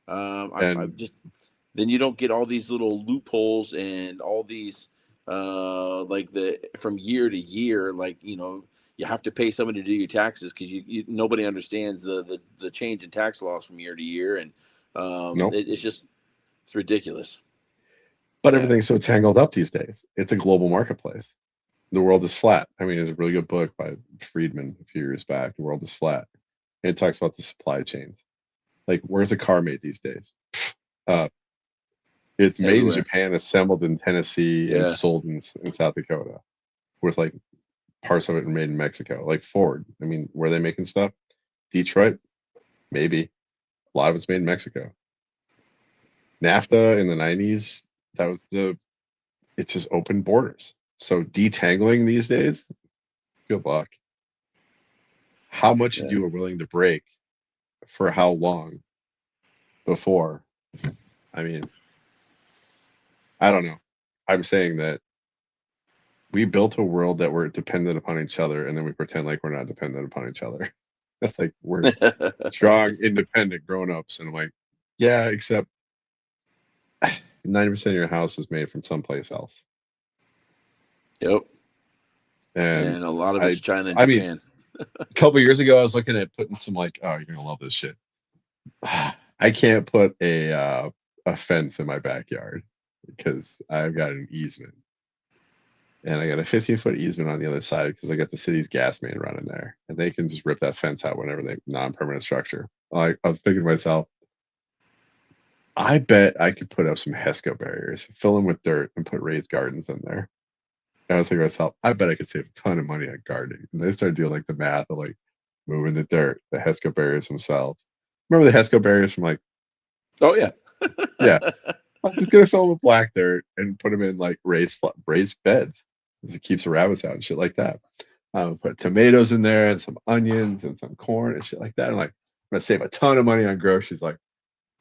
I And just Then you don't get all these little loopholes and all these like the from year to year, like you have to pay somebody to do your taxes because nobody understands the change in tax laws from year to year, and no, it's ridiculous. but Yeah. everything's so tangled up these days. It's a global marketplace. The world is flat. I mean, there's a really good book by Friedman a few years back. The world is flat. And it talks about the supply chains. Like, where's a car made these days? Uh, it's made in Everywhere. Japan, assembled in Tennessee, and Yeah. sold in South Dakota, with like parts of it made in Mexico. Like Ford. I mean, where are they making stuff? Detroit? Maybe. A lot of it's made in Mexico. NAFTA in the 90s, that was it just opened borders. So detangling these days, good luck. How much Yeah. you are willing to break for how long before? I mean, I don't know. I'm saying that we built a world that we're dependent upon each other, and then we pretend like we're not dependent upon each other. That's like we're strong, independent grown-ups, and I'm like, yeah, except 90% of your house is made from someplace else. Yep. And And a lot of I, it's China and I mean, Japan. a couple of years ago, I was looking at putting some like, oh, you're gonna love this shit. I can't put a fence in my backyard because I've got an easement, and I got a 15-foot easement on the other side because I got the city's gas main running there, and they can just rip that fence out whenever they non-permanent structure. I was thinking to myself, I bet I could put up some HESCO barriers, fill them with dirt, and put raised gardens in there. And I was thinking to myself, I bet I could save a ton of money on gardening. And they started doing like the math of like moving the dirt, the HESCO barriers themselves. Remember the HESCO barriers from like, Oh yeah. yeah, I'm just gonna fill them with black dirt and put them in like raised beds. It keeps the rabbits out and shit like that. Put tomatoes in there and some onions and some corn and shit like that. I'm like, I'm gonna save a ton of money on groceries. Like,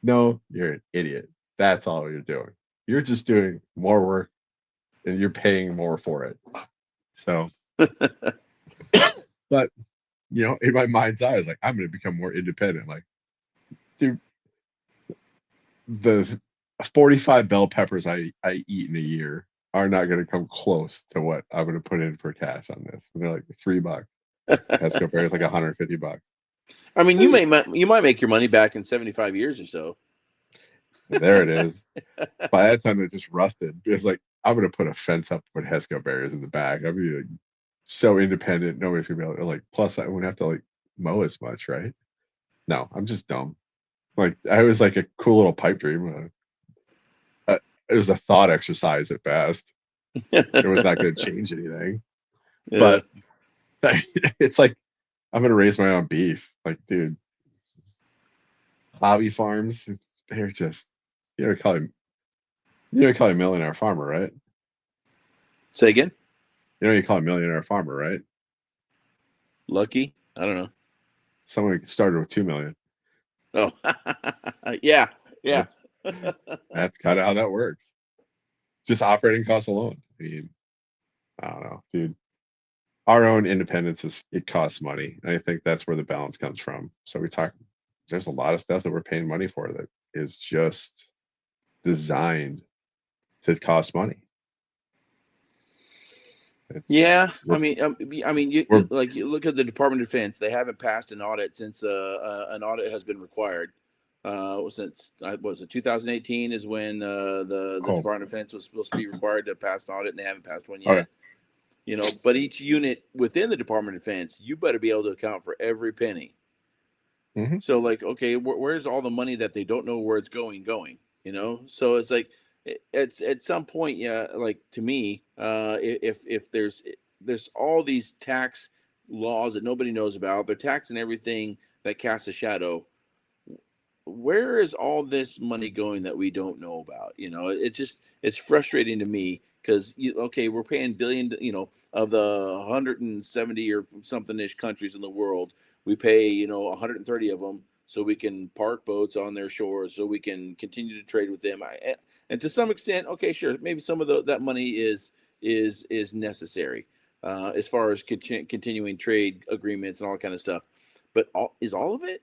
no, you're an idiot. That's all you're doing. You're just doing more work and you're paying more for it. So, but in my mind's eye, I was like, I'm gonna become more independent. Like, dude, the 45 bell peppers I eat in a year are not going to come close to what I'm going to put in for cash on this. And they're like $3. Tesco Bear is like $150. I mean, you might make your money back in 75 years or so. There it is. By that time, it just rusted. It's like, I'm going to put a fence up, put Hesco barriers in the back. I'll be like so independent. Nobody's going to be able to, like, plus I wouldn't have to like mow as much, right? No, I'm just dumb. Like, I was like a cool little pipe dream. It was a thought exercise at best. It was not going to change anything. Yeah. But it's like, I'm going to raise my own beef. Like, dude, hobby farms, they're just, you know, call him, a millionaire farmer, right? Say again. You call a millionaire farmer, right? Lucky? I don't know. Someone started with 2 million. Oh, yeah, yeah. That's kind of how that works. Just operating costs alone. I mean, I don't know, dude. Our own independence it costs money. And I think that's where the balance comes from. So there's a lot of stuff that we're paying money for that is just designed to cost money. Yeah, We're, you we're like you look at the Department of Defense. They haven't passed an audit since an audit has been required. Since was it 2018 is when the oh, Department of Defense was supposed to be required to pass an audit, and they haven't passed one okay. yet. But each unit within the Department of Defense, you better be able to account for every penny. Hmm. So like, okay, where's all the money that they don't know where it's going? So it's like it's at some point, yeah, like to me, if there's all these tax laws that nobody knows about, they're taxing everything that casts a shadow. Where is all this money going that we don't know about? It's frustrating to me because okay, we're paying billion, of the 170 or something ish countries in the world, we pay 130 of them so we can park boats on their shores, so we can continue to trade with them. And to some extent, okay, sure, maybe some of that money is necessary as far as continuing trade agreements and all that kind of stuff. But is all of it?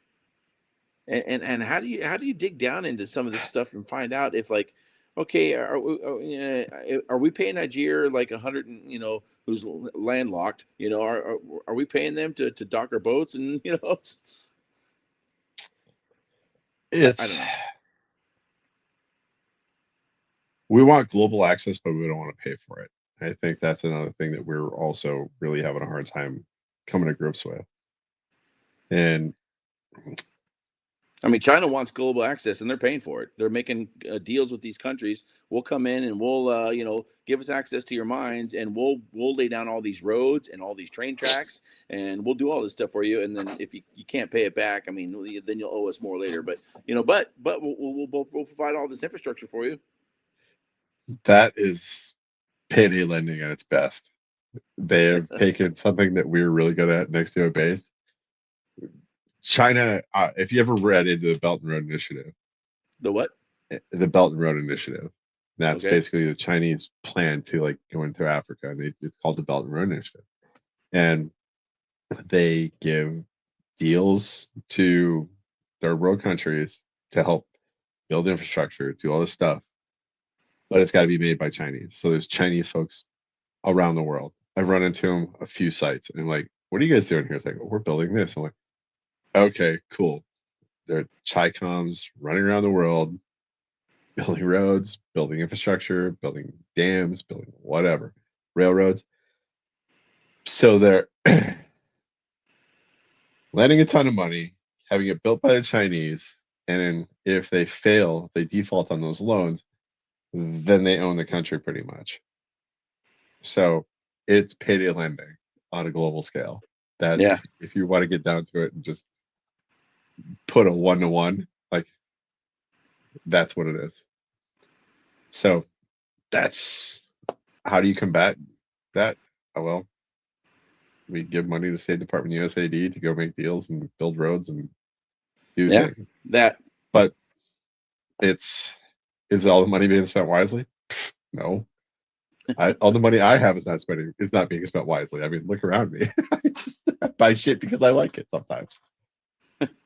And how do you dig down into some of this stuff and find out if like, okay, are we paying Nigeria like 100, who's landlocked, are we paying them to dock our boats, and I It's don't know. we want global access, but we don't want to pay for it. I think that's another thing that we're also really having a hard time coming to grips with. And I mean, China wants global access, and they're paying for it. They're making deals with these countries. We'll come in and we'll, give us access to your mines, and we'll lay down all these roads and all these train tracks, and we'll do all this stuff for you. And then if you can't pay it back, I mean, then you'll owe us more later. But we'll provide all this infrastructure for you. that is payday lending at its best. They have taken something that we were really good at next to a base. China, if you ever read into the Belt and Road Initiative, The what? the Belt and Road Initiative, that's Okay. basically the Chinese plan to like go into Africa, and it's called the Belt and Road Initiative. And they give deals to third world countries to help build infrastructure, do all this stuff, but it's got to be made by Chinese. So there's Chinese folks around the world. I've run into them a few sites, and I'm like, "What are you guys doing here?" It's like, "Oh, we're building this." I'm like, "Okay, cool." They're Chicoms running around the world, building roads, building infrastructure, building dams, building whatever, railroads. So they're lending a ton of money, having it built by the Chinese, and then if they fail, they default on those loans, then they own the country pretty much. So it's payday lending on a global scale. Yeah. That's if you want to get down to it and just put a 1-to-1, like that's what it is. So that's how do you combat that? Oh, well, we give money to State Department USAID to go make deals and build roads and do Yeah. things. That. But is all the money being spent wisely? No. All the money I have is not being spent wisely. I mean, look around me. I just buy shit because I like it sometimes.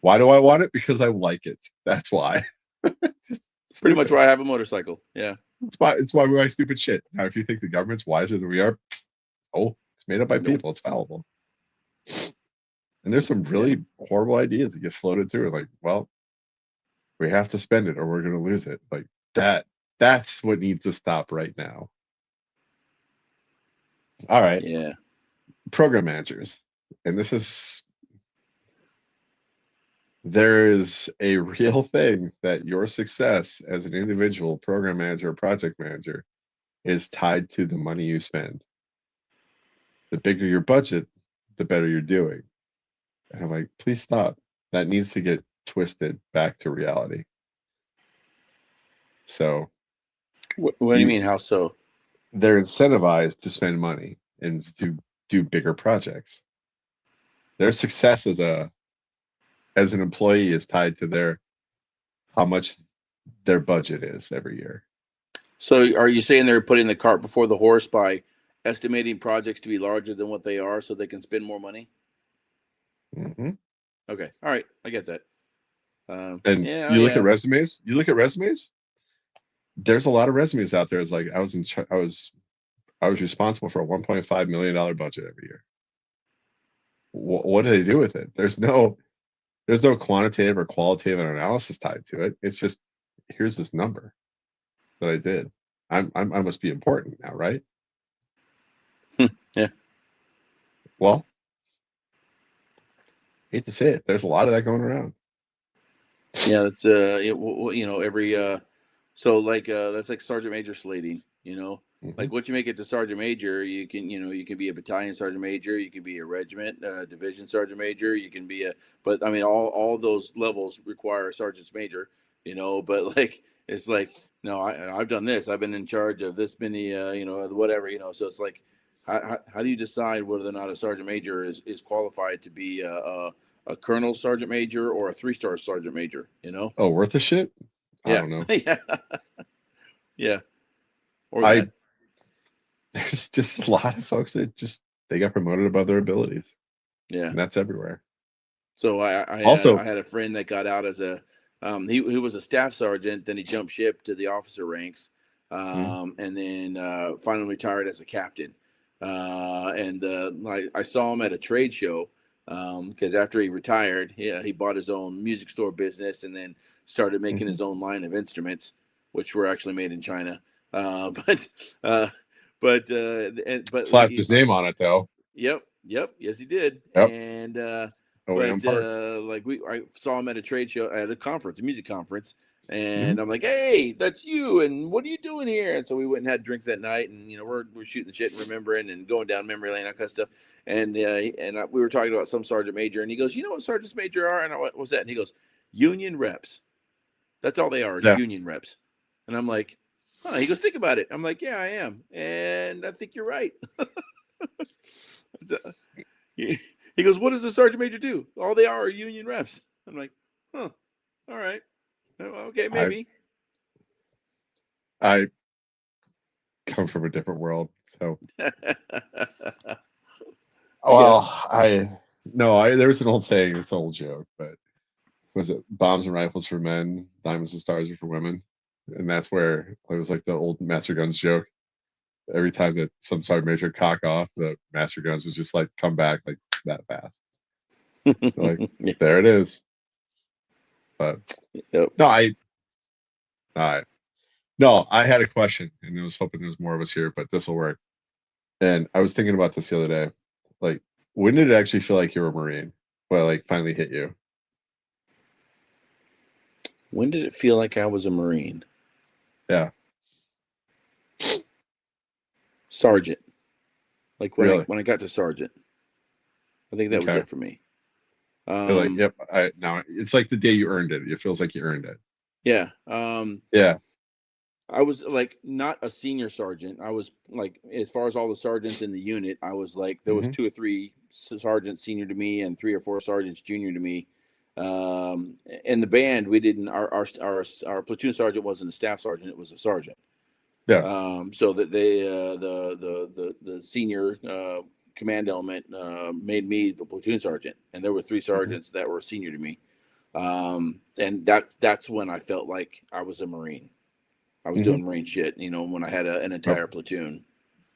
Why do I want it? Because I like it. That's why. Pretty much Stupid. why I have a motorcycle. Yeah. It's why we buy stupid shit. Now, if you think the government's wiser than we are, oh, it's made up by Nope. people. It's fallible. And there's some Yeah. really horrible ideas that get floated through. Like, well, we have to spend it or we're going to lose it. Like that. That's what needs to stop right now. All right, Yeah. program managers, and there is a real thing that your success as an individual program manager or project manager is tied to the money you spend. The bigger your budget, the better you're doing. And I'm like, please stop. That needs to get twisted back to reality. So What do you you mean? How so? they're incentivized to spend money and to do bigger projects. Their success as an employee is tied to how much their budget is every year. So are you saying they're putting the cart before the horse by estimating projects to be larger than what they are so they can spend more money? Mm-hmm. Okay. All right. I get that. And Yeah. you look at Yeah. resumes. You look at resumes. There's a lot of resumes out there. It's like I was responsible for a $1.5 million budget every year. What do they do with it? There's no quantitative or qualitative analysis tied to it. It's just here's this number that I did. I must be important now, right? Yeah. Well, hate to say it, there's a lot of that going around. Yeah. That's every so like that's like sergeant major slating. Mm-hmm. Like once you make it to sergeant major, you can be a battalion sergeant major, you can be a regiment division sergeant major, you can be but I mean all those levels require a sergeant's major. But like it's like no, I've done this. I've been in charge of this many, whatever. So it's like how do you decide whether or not a sergeant major is qualified to be a colonel sergeant major or a 3-star sergeant major? Oh, worth a shit? I Yeah. don't know. Yeah. Yeah. Or I that. There's just a lot of folks that they got promoted above their abilities, Yeah. and that's everywhere. So I Also, had a friend that got out as a he was a staff sergeant, then he jumped ship to the officer ranks, mm, and then finally retired as a captain. And I saw him at a trade show because after he retired, he bought his own music store business and then started making mhm. his own line of instruments, which were actually made in China. But uh, but Slapped his name on it though. yep, yes he did. Yep. And OEM but parts. I saw him at a trade show at a conference, a music conference, Hmm. and I'm like, hey, that's you, and what are you doing here? And so we went and had drinks that night, and we're shooting the shit and remembering and going down memory lane, that kind of stuff. And we were talking about some sergeant major, and he goes, you know what sergeants major are? And I went, what's that? And he goes, union reps. That's all they are, is Yeah. union reps. And I'm like, huh. He goes, think about it. I'm like, yeah, I am, and I think you're right. He goes, what does the sergeant major do? All they are union reps. I'm like, huh, all right. Okay, I maybe. I come from a different world, so I well, guess. I no, I there's an old saying, it's an old joke, but was it bombs and rifles for men, diamonds and stars are for women? And that's where it was like the old Master Guns joke. Every time that some sergeant major cock off, the Master Guns was just like come back like that fast. Like Yeah. there it is. But Yep. no, I no, I had a question, and I was hoping there was more of us here, but this will work. And I was thinking about this the other day. Like, when did it actually feel like you were a Marine? Well, like finally hit you. When did it feel like I was a Marine? Yeah, Sergeant. Like really. when I got to sergeant. I think that was Okay. it for me. You're like, yep. I now it's like the day you earned it. It feels like you earned it. Yeah. Yeah. I was like not a senior sergeant. I was like, as far as all the sergeants in the unit, I was like, there was Hmm. 2 or 3 sergeants senior to me and 3 or 4 sergeants junior to me. In the band, we didn't. Our platoon sergeant wasn't a staff sergeant; it was a sergeant. Yeah. So that they the senior command element made me the platoon sergeant, and there were 3 Hmm. sergeants that were senior to me. And that's when I felt like I was a Marine. I was Hmm. doing Marine shit, when I had an Yep. entire platoon.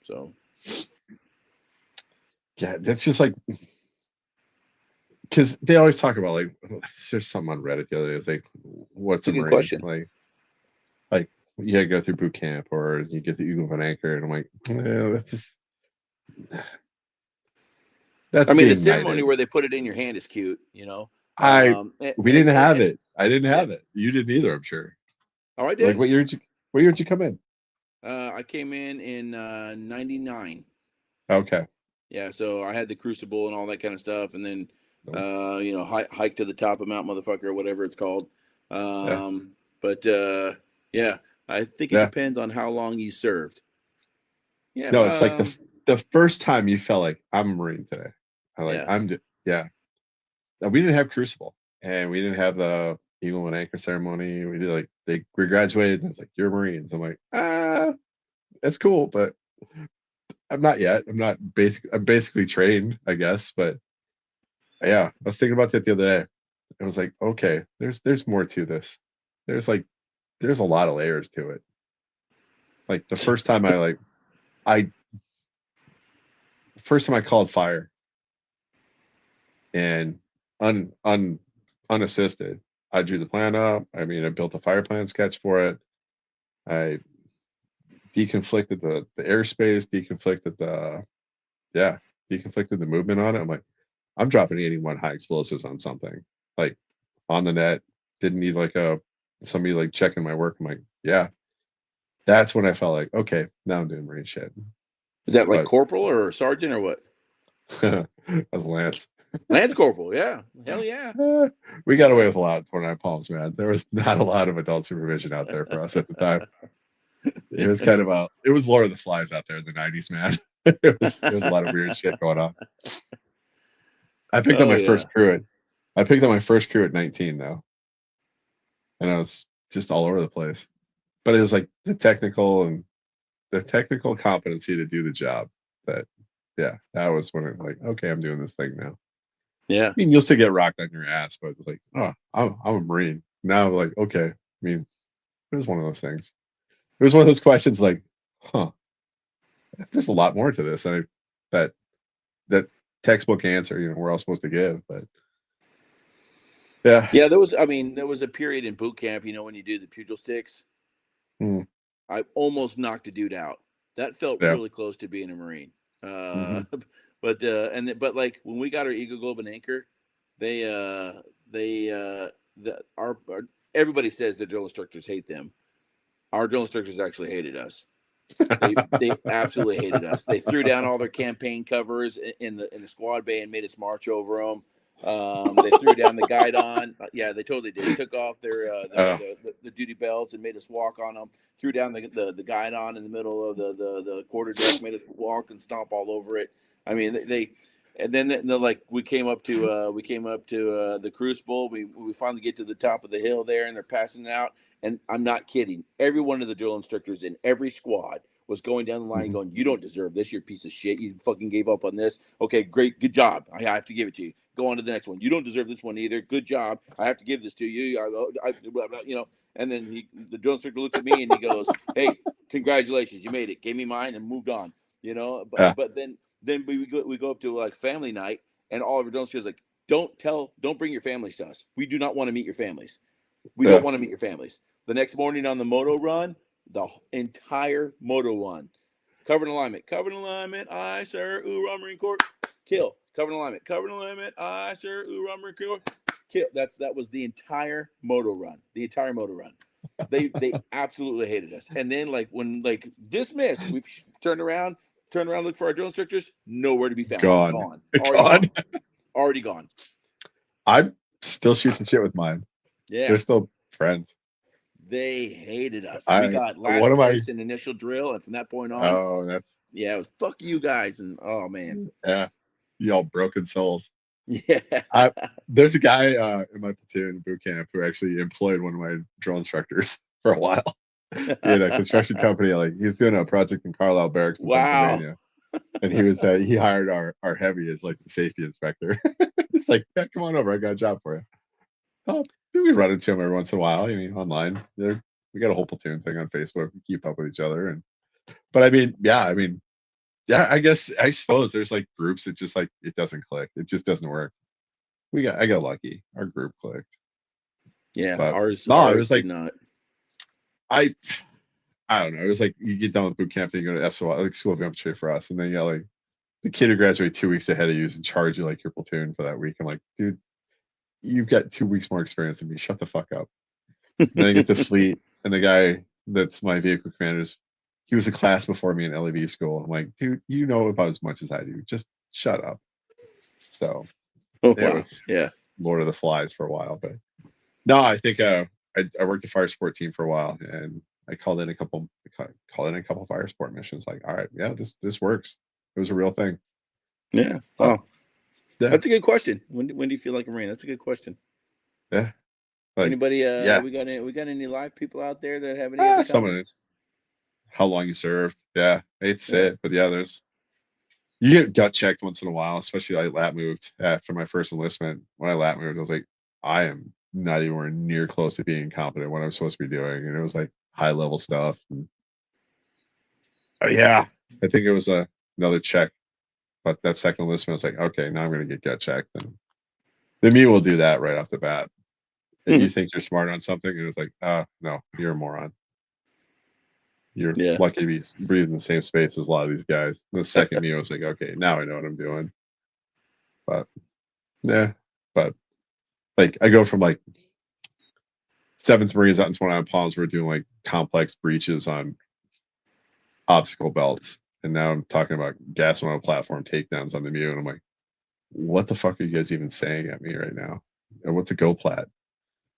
So Yeah, that's just like because they always talk about like there's something on Reddit the other day. It's like, what's it's a a good Marine? question. Like you gotta go through boot camp or you get the Eagle of an Anchor, and I'm like, that's just that's I mean, the being ceremony knighted. where they put it in your hand is cute, you know. I we didn't have And it. I didn't yeah, have it. You didn't either, I'm sure. oh, I Like did. what year did you come in? I came in '99. Okay. Yeah, so I had the crucible and all that kind of stuff, and then No. hike to the top of Mount Motherfucker, or whatever it's called. Yeah. But yeah, I think it Yeah. depends on how long you served. Yeah, No, it's like the first time you felt like I'm a Marine today. I like yeah. I'm yeah. We didn't have Crucible. and we didn't have the Eagle and Anchor ceremony. We did we graduated, and it's like, you're Marines. I'm like, that's cool, but I'm not yet. I'm basically trained, I guess. But yeah, I was thinking about that the other day. I was like, okay, there's more to this. There's a lot of layers to it. Like the first time I called fire and unassisted, I drew the plan up. I mean, I built a fire plan sketch for it. I deconflicted the airspace, deconflicted the movement on it. I'm like, I'm dropping 81 high explosives on something like on the net. Didn't need somebody like checking my work. I'm like, yeah. That's when I felt like, okay, now I'm doing Marine shit. Is that like corporal or sergeant or what? As Lance. Lance corporal, yeah. Hell yeah. We got away with a lot at 29 Palms, man. There was not a lot of adult supervision out there for us at the time. It was kind of it was Lord of the Flies out there in the 90s, man. There was a lot of weird shit going on. I picked up my first crew at 19 though. And I was just all over the place. But it was like the technical competency to do the job that was when it was like, okay, I'm doing this thing now. Yeah. I mean, you'll still get rocked on your ass, but it's like, oh, I'm a Marine. Now like, okay. I mean, it was one of those things. It was one of those questions like, there's a lot more to this than that textbook answer, we're all supposed to give. But yeah. There was a period in boot camp, when you do the pugil sticks. I almost knocked a dude out. That felt really close to being a Marine. But like when we got our Eagle Globe and Anchor, everybody says the drill instructors hate them. Our drill instructors actually hated us. They absolutely hated us. They threw down all their campaign covers in the squad bay and made us march over them. They threw down the guidon. Yeah, they totally did. Took off the duty belts and made us walk on them. Threw down the guidon in the middle of the quarter deck, made us walk and stomp all over it. I mean, and then like we came up to the Crucible. We finally get to the top of the hill there, and they're passing it out. And I'm not kidding. Every one of the drill instructors in every squad was going down the line going, you don't deserve this. You're a piece of shit. You fucking gave up on this. Okay, great. Good job. I have to give it to you. Go on to the next one. You don't deserve this one either. Good job. I have to give this to you. Blah, blah, And then the drill instructor looks at me and he goes, hey, congratulations. You made it. Gave me mine and moved on. But then we go up to like family night and all of our drill instructors like, don't bring your families to us. We do not want to meet your families. We don't want to meet your families. The next morning on the moto run, the entire moto run, covered alignment, I, sir, Ura Marine Corps, kill, covered alignment, I, sir, Ura Marine Corps, kill. That was the entire moto run, They absolutely hated us. And then when dismissed, we've turned around, look for our drill instructors, nowhere to be found. Gone. Already gone. I'm still shooting shit with mine. Yeah. They're still friends. They hated us. We got last place in initial drill, and from that point on, it was fuck you guys, and oh man, yeah, y'all broken souls. Yeah, there's a guy in my platoon boot camp who actually employed one of my drill instructors for a while. He had a construction company, like he's doing a project in Carlisle Barracks in Pennsylvania, and he was he hired our heavy as like the safety inspector. It's like, yeah, come on over, I got a job for you. Oh, we run into him every once in a while. Online. We got a whole platoon thing on Facebook. We keep up with each other, but I suppose there's like groups that just like it doesn't click. It just doesn't work. I got lucky. Our group clicked. Yeah, but ours it was like not. I don't know. It was like you get done with boot camp and you go to SOL, like school of infantry for us, and then you got like the kid who graduated 2 weeks ahead of you is in charge of like your platoon for that week. I'm like, dude, you've got 2 weeks more experience than me. Shut the fuck up. Then I get to fleet, and the guy that's my vehicle commander, he was a class before me in LEV school. I'm like, dude, you know about as much as I do. Just shut up. So it was Lord of the Flies for a while, but no, I think I worked the fire sport team for a while, and I called in a couple fire sport missions. Like, all right, yeah, this works. It was a real thing. Yeah. Oh, that's a good question. When do you feel like a Marine? That's a good question. Yeah. Like, Anybody? yeah. We got any live people out there that have any other Someone, comments? how long you served. Yeah. I hate to say Yeah. it, but yeah, you get gut checked once in a while, especially I lat moved after my first enlistment. When I lat moved, I was like, I am not anywhere near close to being competent what I'm supposed to be doing. And it was like high level stuff. And, yeah. I think it was another check. But that second enlistment, I was like, okay, now I'm gonna get gut checked. And the me will do that right off the bat. And you think you're smart on something, and it's like, no, you're a moron. You're Yeah. lucky to be breathing the same space as a lot of these guys. And the second me, I was like, okay, now I know what I'm doing. But yeah, but like I go from like 7th Marines out in 29 Palms, we're doing like complex breaches on obstacle belts. And now I'm talking about gas on a platform takedowns on the Mew. And I'm like, what the fuck are you guys even saying at me right now? And what's a go plat?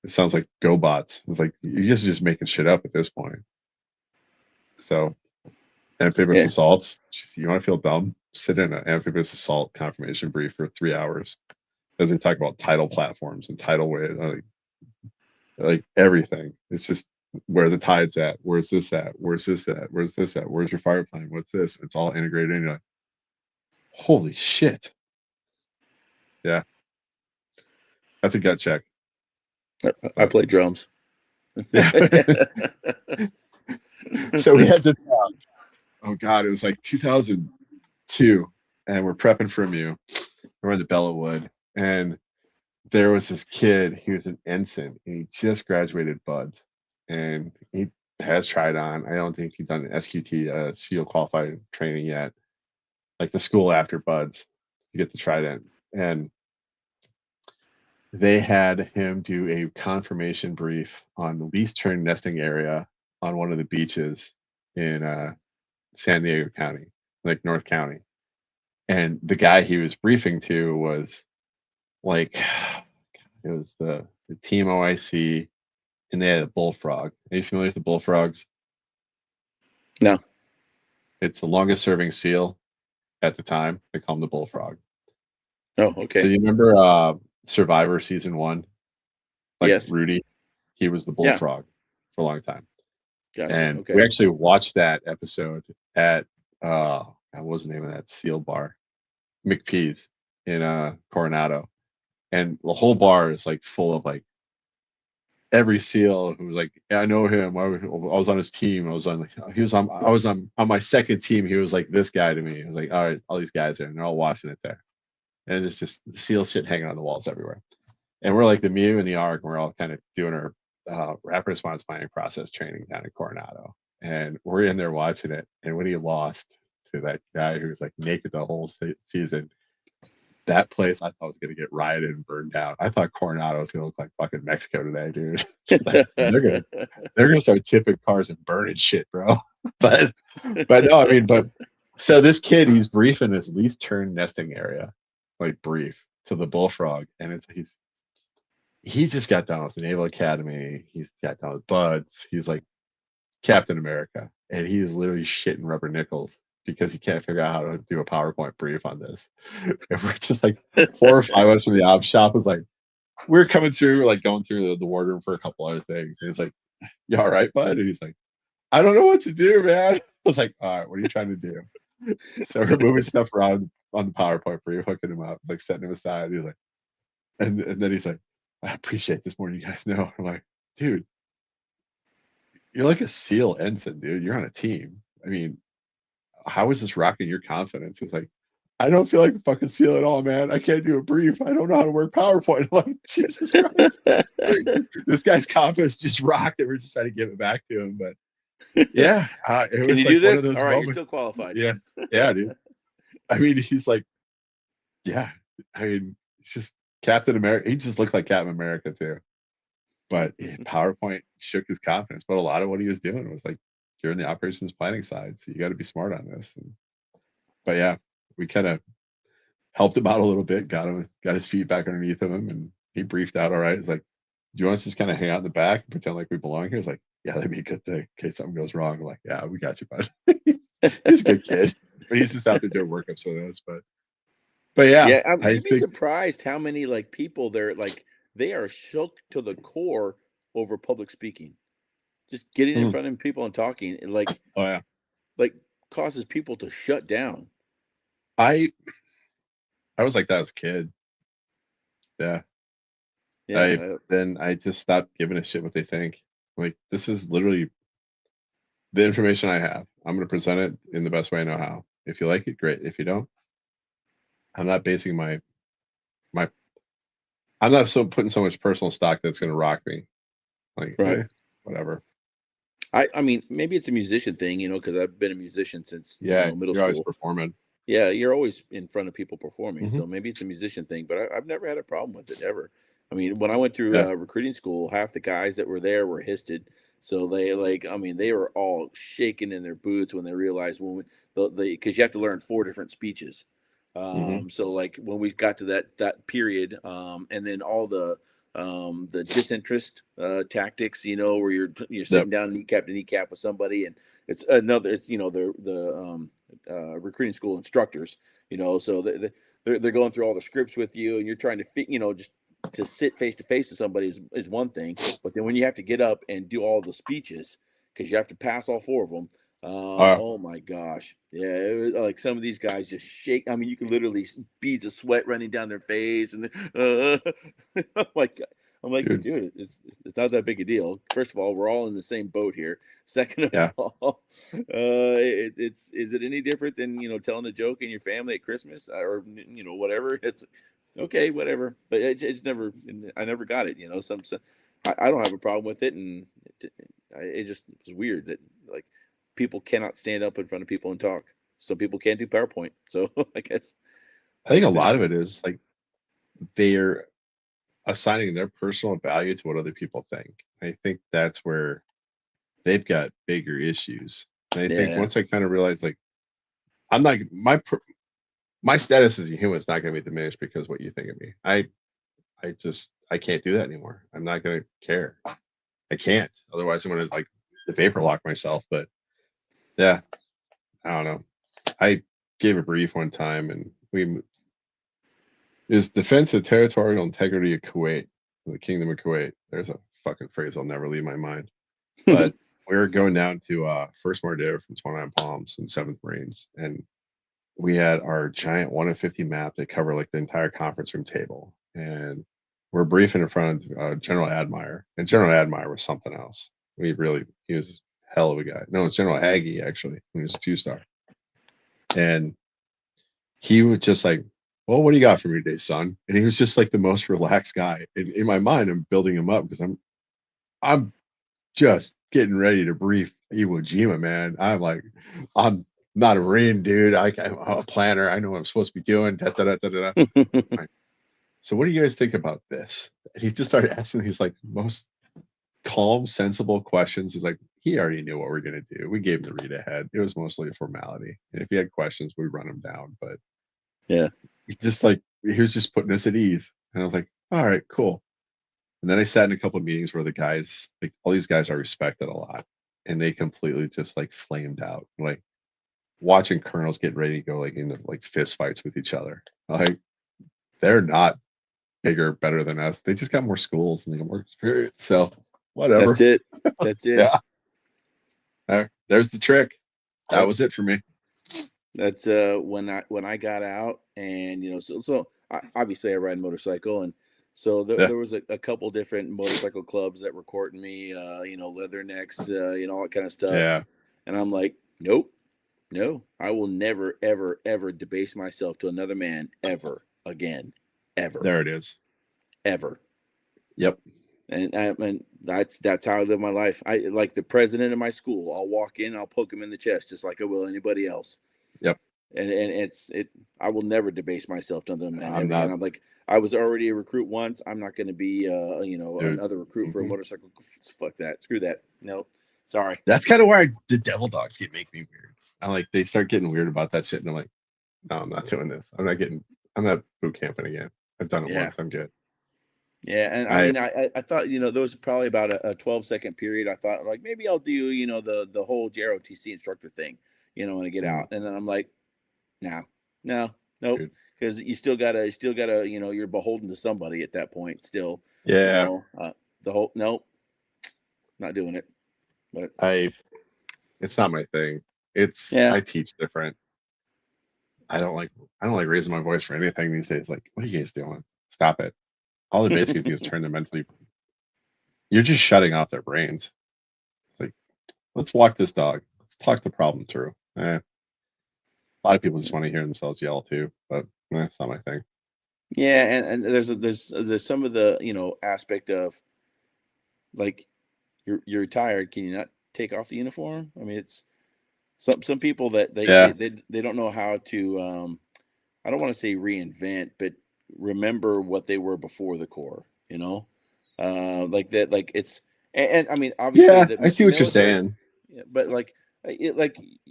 It sounds like go bots. It's like, you guys are just making shit up at this point. So amphibious assaults, you want to feel dumb? Sit in an amphibious assault confirmation brief for 3 hours as they talk about tidal platforms and tidal wave, like everything. It's just where the tide's at. Where's this at? Where's this at? Where's this at? Where's your fire plane? What's this? It's all integrated in. You're like, holy shit. Yeah. That's a gut check. I play drums. Yeah. So we had this, oh God, it was like 2002, and we're prepping for a Mew. We're in the Bellawood, and there was this kid. He was an ensign, and he just graduated BUD/S, and he has tried on. I don't think he's done an SQT, SEAL qualified training yet, like the school after BUD/S to get the trident. And they had him do a confirmation brief on the least turn nesting area on one of the beaches in San Diego County, like North County. And the guy he was briefing to was like, it was the team OIC, and they had a bullfrog. Are you familiar with the bullfrogs? No. It's the longest serving SEAL at the time. They call him the bullfrog. Oh, okay. So you remember Survivor season 1? Like yes. Rudy, he was the bullfrog for a long time. Gotcha. And Okay. we actually watched that episode at what was the name of that SEAL bar? McPee's in Coronado. And the whole bar is like full of like every SEAL who was like, yeah, I know him. I was on his team. I was on my second team. He was like this guy to me. I was like, all right, all these guys are, and they're all watching it there. And it's just the SEAL shit hanging on the walls everywhere. And we're like the Mew and the ARC, and we're all kind of doing our rapid response planning process training down in Coronado. And we're in there watching it. And when he lost to that guy who was like naked the whole season, that place I thought was going to get rioted and burned down. I thought Coronado was going to look like fucking Mexico today, dude. Like, they're gonna start tipping cars and burning shit, bro. but no, I mean, but so this kid, he's briefing this least turn nesting area, like brief to the bullfrog, and he just got done with the Naval Academy. He's got done with BUD/S. He's like Captain America, and he's literally shitting rubber nickels because he can't figure out how to do a PowerPoint brief on this. And we're just like 4 or 5 of us from the ops shop was like, we're coming through, like going through the wardroom for a couple other things. And he's like, you all right, bud? And he's like, I don't know what to do, man. I was like, all right, what are you trying to do? So we're moving stuff around on the PowerPoint brief, hooking him up, like setting him aside. He's like, and then he's like, I appreciate this more than you guys know. I'm like, dude, you're like a SEAL ensign, dude. You're on a team. I mean, how is this rocking your confidence? It's like, I don't feel like a fucking SEAL at all, man. I can't do a brief. I don't know how to work PowerPoint. I'm like, Jesus Christ. This guy's confidence just rocked it. We're just trying to give it back to him. But yeah, it Can was you like do this? one of those All right, moments. you're still qualified. Yeah. Yeah, dude. I mean, he's like, yeah. I mean, it's just Captain America. He just looked like Captain America too. But PowerPoint shook his confidence. But a lot of what he was doing was like, you're in the operations planning side, so you got to be smart on this. But yeah, we kind of helped him out a little bit, got his feet back underneath him, and he briefed out all right. He's like, do you want us to just kind of hang out in the back and pretend like we belong here? He's like, yeah, that'd be a good thing in case something goes wrong. I'm like, yeah, we got you, bud. He's a good kid, but he's just out there doing workups with us. But yeah, yeah, you'd be surprised how many like people they're like they are shook to the core over public speaking. Just getting in front of people and talking, Oh yeah. like causes people to shut down. I was like that as a kid. Yeah. Yeah. I just stopped giving a shit what they think. Like, this is literally the information I have. I'm gonna present it in the best way I know how. If you like it, great. If you don't, I'm not basing my I'm not putting so much personal stock that's gonna rock me. Like, Right. whatever. I mean, maybe it's a musician thing, because I've been a musician since, Yeah, middle you're always school. performing. Yeah, you're always in front of people performing, Hmm. so maybe it's a musician thing, but I've never had a problem with it ever. I mean, when I went through Yeah. recruiting school, half the guys that were there were histed, so they were all shaking in their boots when they realized when because you have to learn 4 different speeches. Hmm. So like when we got to that period, and then all the disinterest tactics, where you're Yep. sitting down kneecap to kneecap with somebody, and it's the recruiting school instructors, so they're going through all the scripts with you, and you're trying to fit, just to sit face to face with somebody is one thing, but then when you have to get up and do all the speeches because you have to pass all 4 of them, Uh, oh my gosh, yeah, it was, like some of these guys just shake. I mean, you can literally beads of sweat running down their face, and I'm like, dude. dude, it's not that big a deal. First of all, we're all in the same boat here. Second of Yeah. all, is it any different than telling a joke in your family at Christmas, or whatever? It's okay, whatever. But it's never. I never got it. I don't have a problem with it, and it just was weird that like people cannot stand up in front of people and talk. Some people can't do PowerPoint, so I guess I I'll think a just lot finish of my. it is like they're assigning their personal value to what other people think. I think that's where they've got bigger issues. And I think Yeah, once I kind of realized, like, I'm not my status as a human is not going to be diminished because of what you think of me. I can't do that anymore. I'm not going to care. I can't. Otherwise, I'm going to like the vapor lock myself. But yeah, I don't know. I gave a brief one time, and is defense of territorial integrity of Kuwait, the Kingdom of Kuwait. There's a fucking phrase I'll never leave my mind. But we were going down to First Mordere from 29 Palms and 7th Marines, and we had our giant 1 of 50 map that covered like the entire conference room table, and we're briefing in front of General Admire, and General Admire was something else. He was a hell of a guy. No, it's General Aggie actually. He was a 2-star, and he was just like, "Well, what do you got for me today, son?" And he was just like the most relaxed guy. In my mind, I'm building him up because I'm just getting ready to brief Iwo Jima, man. I'm not a Marine, dude. I'm a planner. I know what I'm supposed to be doing. Da, da, da, da, da. Right. So, what do you guys think about this? And he just started asking these like most calm, sensible questions. He's like, he already knew what we're gonna do. We gave him the read ahead. It was mostly a formality, and if he had questions, we run him down. But yeah, he was just putting us at ease, and I was like, all right, cool. And then I sat in a couple of meetings where the guys, like all these guys, are respected a lot, and they completely just like flamed out, like watching colonels get ready to go like into like fist fights with each other. Like, they're not bigger, better than us. They just got more schools and they got more experience. So that's whatever. it. That's it. Yeah, there's the trick. That Yep. was it for me. That's when I got out, and obviously I ride a motorcycle, and so Yeah, there was a couple different motorcycle clubs that were courting me, leathernecks, all that kind of stuff, yeah. and I'm like, nope, no, I will never ever ever debase myself to another man ever again, ever, There it is. ever. Yep, And that's how I live my life. I like the president of my school. I'll walk in, I'll poke him in the chest just like I will anybody else. yep. And I will never debase myself to another man I'm ever again. not, I'm like, I was already a recruit once. I'm not going to be dude. another recruit for a Hmm. motorcycle. Fuck that. Screw that. No, sorry. That's kind of where the devil dogs make me weird. I like they start getting weird about that shit, and I'm like, no, I'm not doing this. I'm not boot camping again. I've done it Yeah. once. I'm good. Yeah, and I I mean, I thought, there was probably about a 12-second period. I thought like maybe I'll do, the whole JROTC instructor thing, when I get mm, out, and then I'm like, no, no, nope, dude. because you still gotta, you're beholden to somebody at that point still. Yeah. The whole nope, not doing it. But it's not my thing. I teach different. I don't like raising my voice for anything these days. Like, what are you guys doing? Stop it. All they basically do is turn them mentally. You're just shutting off their brains. Like, let's walk this dog. Let's talk the problem through. A lot of people just want to hear themselves yell too, but that's not my thing. Yeah, and there's some of the aspect of like you're retired. Can you not take off the uniform? I mean, it's some people that Yeah. they don't know how to I don't want to say reinvent, but remember what they were before the Corps. Like that. Like and I mean, obviously Yeah, the I see what you're military, saying. yeah, but like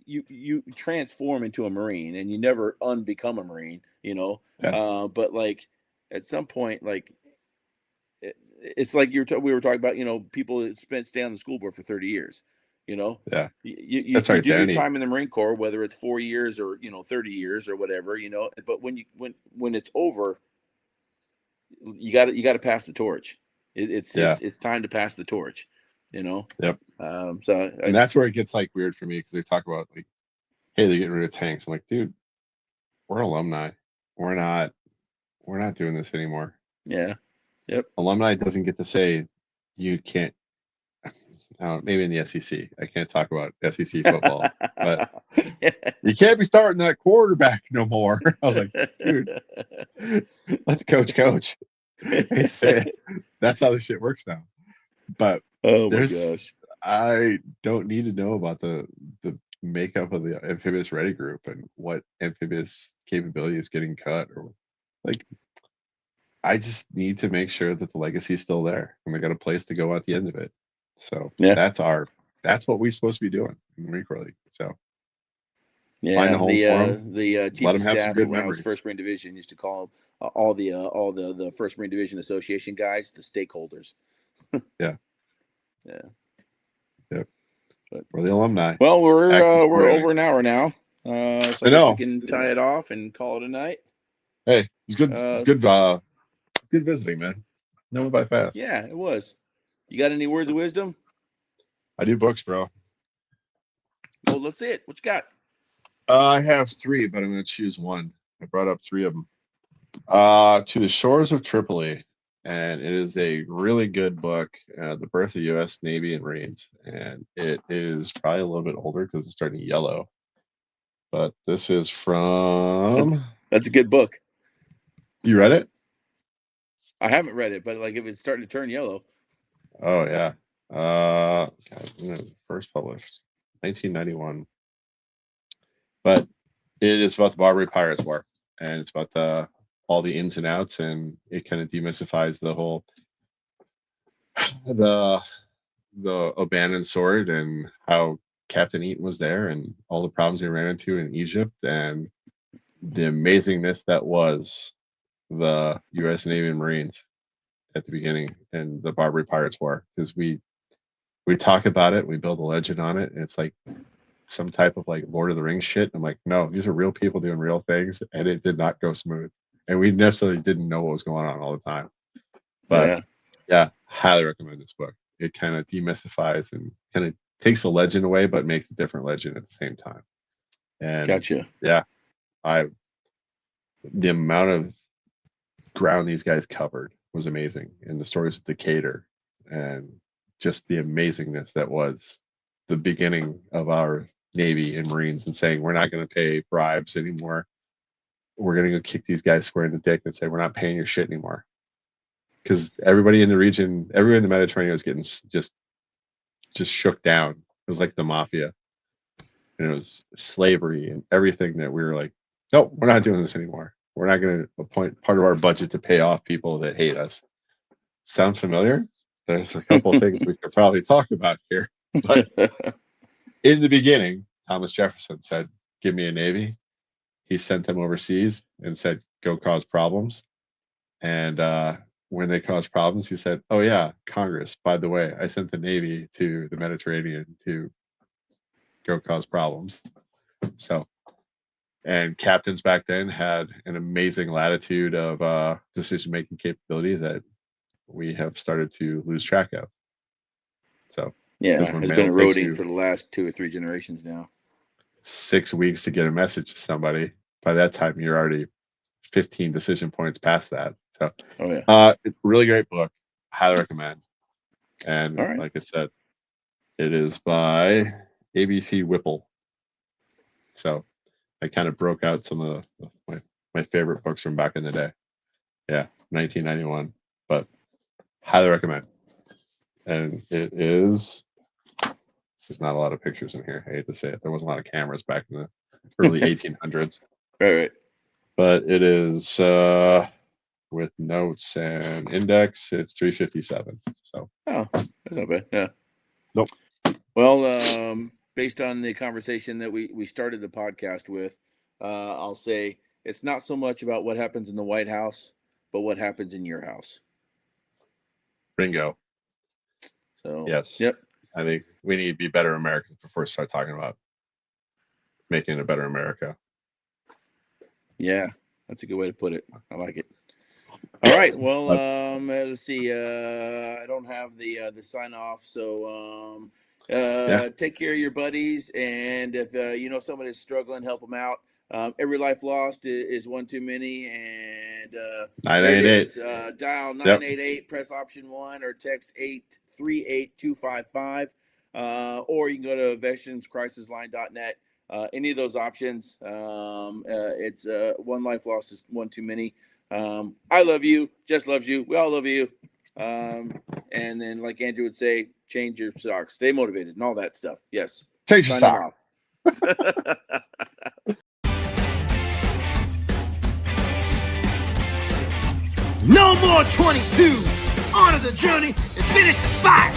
you transform into a Marine and you never unbecome a Marine. Yeah. But like at some point, like it's like we were talking about, people that stay on the school board for 30 years, you know, Yeah. you That's our do your identity. time in the Marine Corps, whether it's 4 years or, 30 years or whatever, but when it's over, you got to pass the torch. Yeah. It's time to pass the torch, you know? Yep. So And that's where it gets like weird for me because they talk about like, hey, they're getting rid of tanks. I'm like, dude, we're alumni. We're not doing this anymore. yeah. Yep. Alumni doesn't get to say you can't. Maybe in the SEC, I can't talk about SEC football, but you can't be starting that quarterback no more. I was like, dude, let the coach. I hate to say it. That's how this shit works now. But Oh my gosh. I don't need to know about the makeup of the amphibious ready group and what amphibious capability is getting cut or like. I just need to make sure that the legacy is still there and we got a place to go at the end of it. So Yeah. that's what we're supposed to be doing in the Marine Corps League. So find a Yeah, home for them. the Let chief of them have some staff good when I was memories. First Marine Division used to call all the First Marine Division Association guys the stakeholders. Yeah. Yeah. Yep. But, For the alumni. well, Active we're sport over annex. an hour now, so I I guess we know. can tie it off and call it a night. Hey, it's good. It's Uh, good. Good visiting, man. No one by fast. yeah, it was. You got any words of wisdom? I do books, bro. Well, let's see it. What you got? I have three, but I'm going to choose one. I brought up three of them. To the Shores of Tripoli, and it is a really good book, The Birth of the U.S. Navy and Marines, and it is probably a little bit older because it's starting to yellow. But this is from. That's a good book. You read it? I haven't read it, but like if it's starting to turn yellow. Oh yeah. God, when it was first published, 1991. But it is about the Barbary Pirates War, and it's about all the ins and outs, and it kind of demystifies the whole the abandoned sword and how Captain Eaton was there and all the problems he ran into in Egypt and the amazingness that was the U.S. Navy and Marines at the beginning and the Barbary Pirates War because we talk about it, we build a legend on it, and it's like some type of like Lord of the Rings shit. I'm like, no, these are real people doing real things, and it did not go smooth, and we necessarily didn't know what was going on all the time. But Yeah. yeah, highly recommend this book. It kind of demystifies and kind of takes a legend away, but makes a different legend at the same time. And Gotcha. yeah, the amount of ground these guys covered was amazing, and the stories of Decatur, and just the amazingness that was the beginning of our Navy and Marines, and saying we're not going to pay bribes anymore. We're going to go kick these guys square in the dick and say we're not paying your shit anymore. Because everybody in the region, everyone in the Mediterranean was getting just shook down. It was like the mafia, and it was slavery and everything that we were like, nope, we're not doing this anymore. We're not going to appoint part of our budget to pay off people that hate us. Sound familiar? There's a couple of things we could probably talk about here. But in the beginning, Thomas Jefferson said, give me a navy. He sent them overseas and said, go cause problems. And when they caused problems, he said, oh, yeah, Congress, by the way, I sent the Navy to the Mediterranean to go cause problems. So, and captains back then had an amazing latitude of decision making capability that we have started to lose track of. So yeah, because when it's mail been takes eroding you for the last 2 or 3 generations now. 6 weeks to get a message to somebody, by that time you're already 15 decision points past that. So, Oh yeah, it's a really great book. Highly recommend. And all right. like I said, it is by ABC Whipple. So I kind of broke out some of my favorite books from back in the day. Yeah, 1991. But highly recommend. And it is. There's not a lot of pictures in here. I hate to say it. There wasn't a lot of cameras back in the early 1800s. Right. But it is with notes and index. It's 357. So. Oh, that's not bad. Yeah. Nope. Well, based on the conversation that we started the podcast with, I'll say it's not so much about what happens in the White House, but what happens in your house. Bingo. So yes. Yep. I think we need to be better Americans before we start talking about making a better America. Yeah, that's a good way to put it. I like it. All right. Well, let's see. I don't have the sign off, so take care of your buddies, and if you know somebody is struggling, help them out. Every life lost is one too many, and there it is. Dial 988, press option 1, or text 838-255, or you can go to veteranscrisisline.net. Any of those options. It's one life lost is one too many. I love you. Jess loves you. We all love you. And then, like Andrew would say, change your socks, stay motivated, and all that stuff. Yes. Change your socks. No more 22. On to the journey and finish the fight.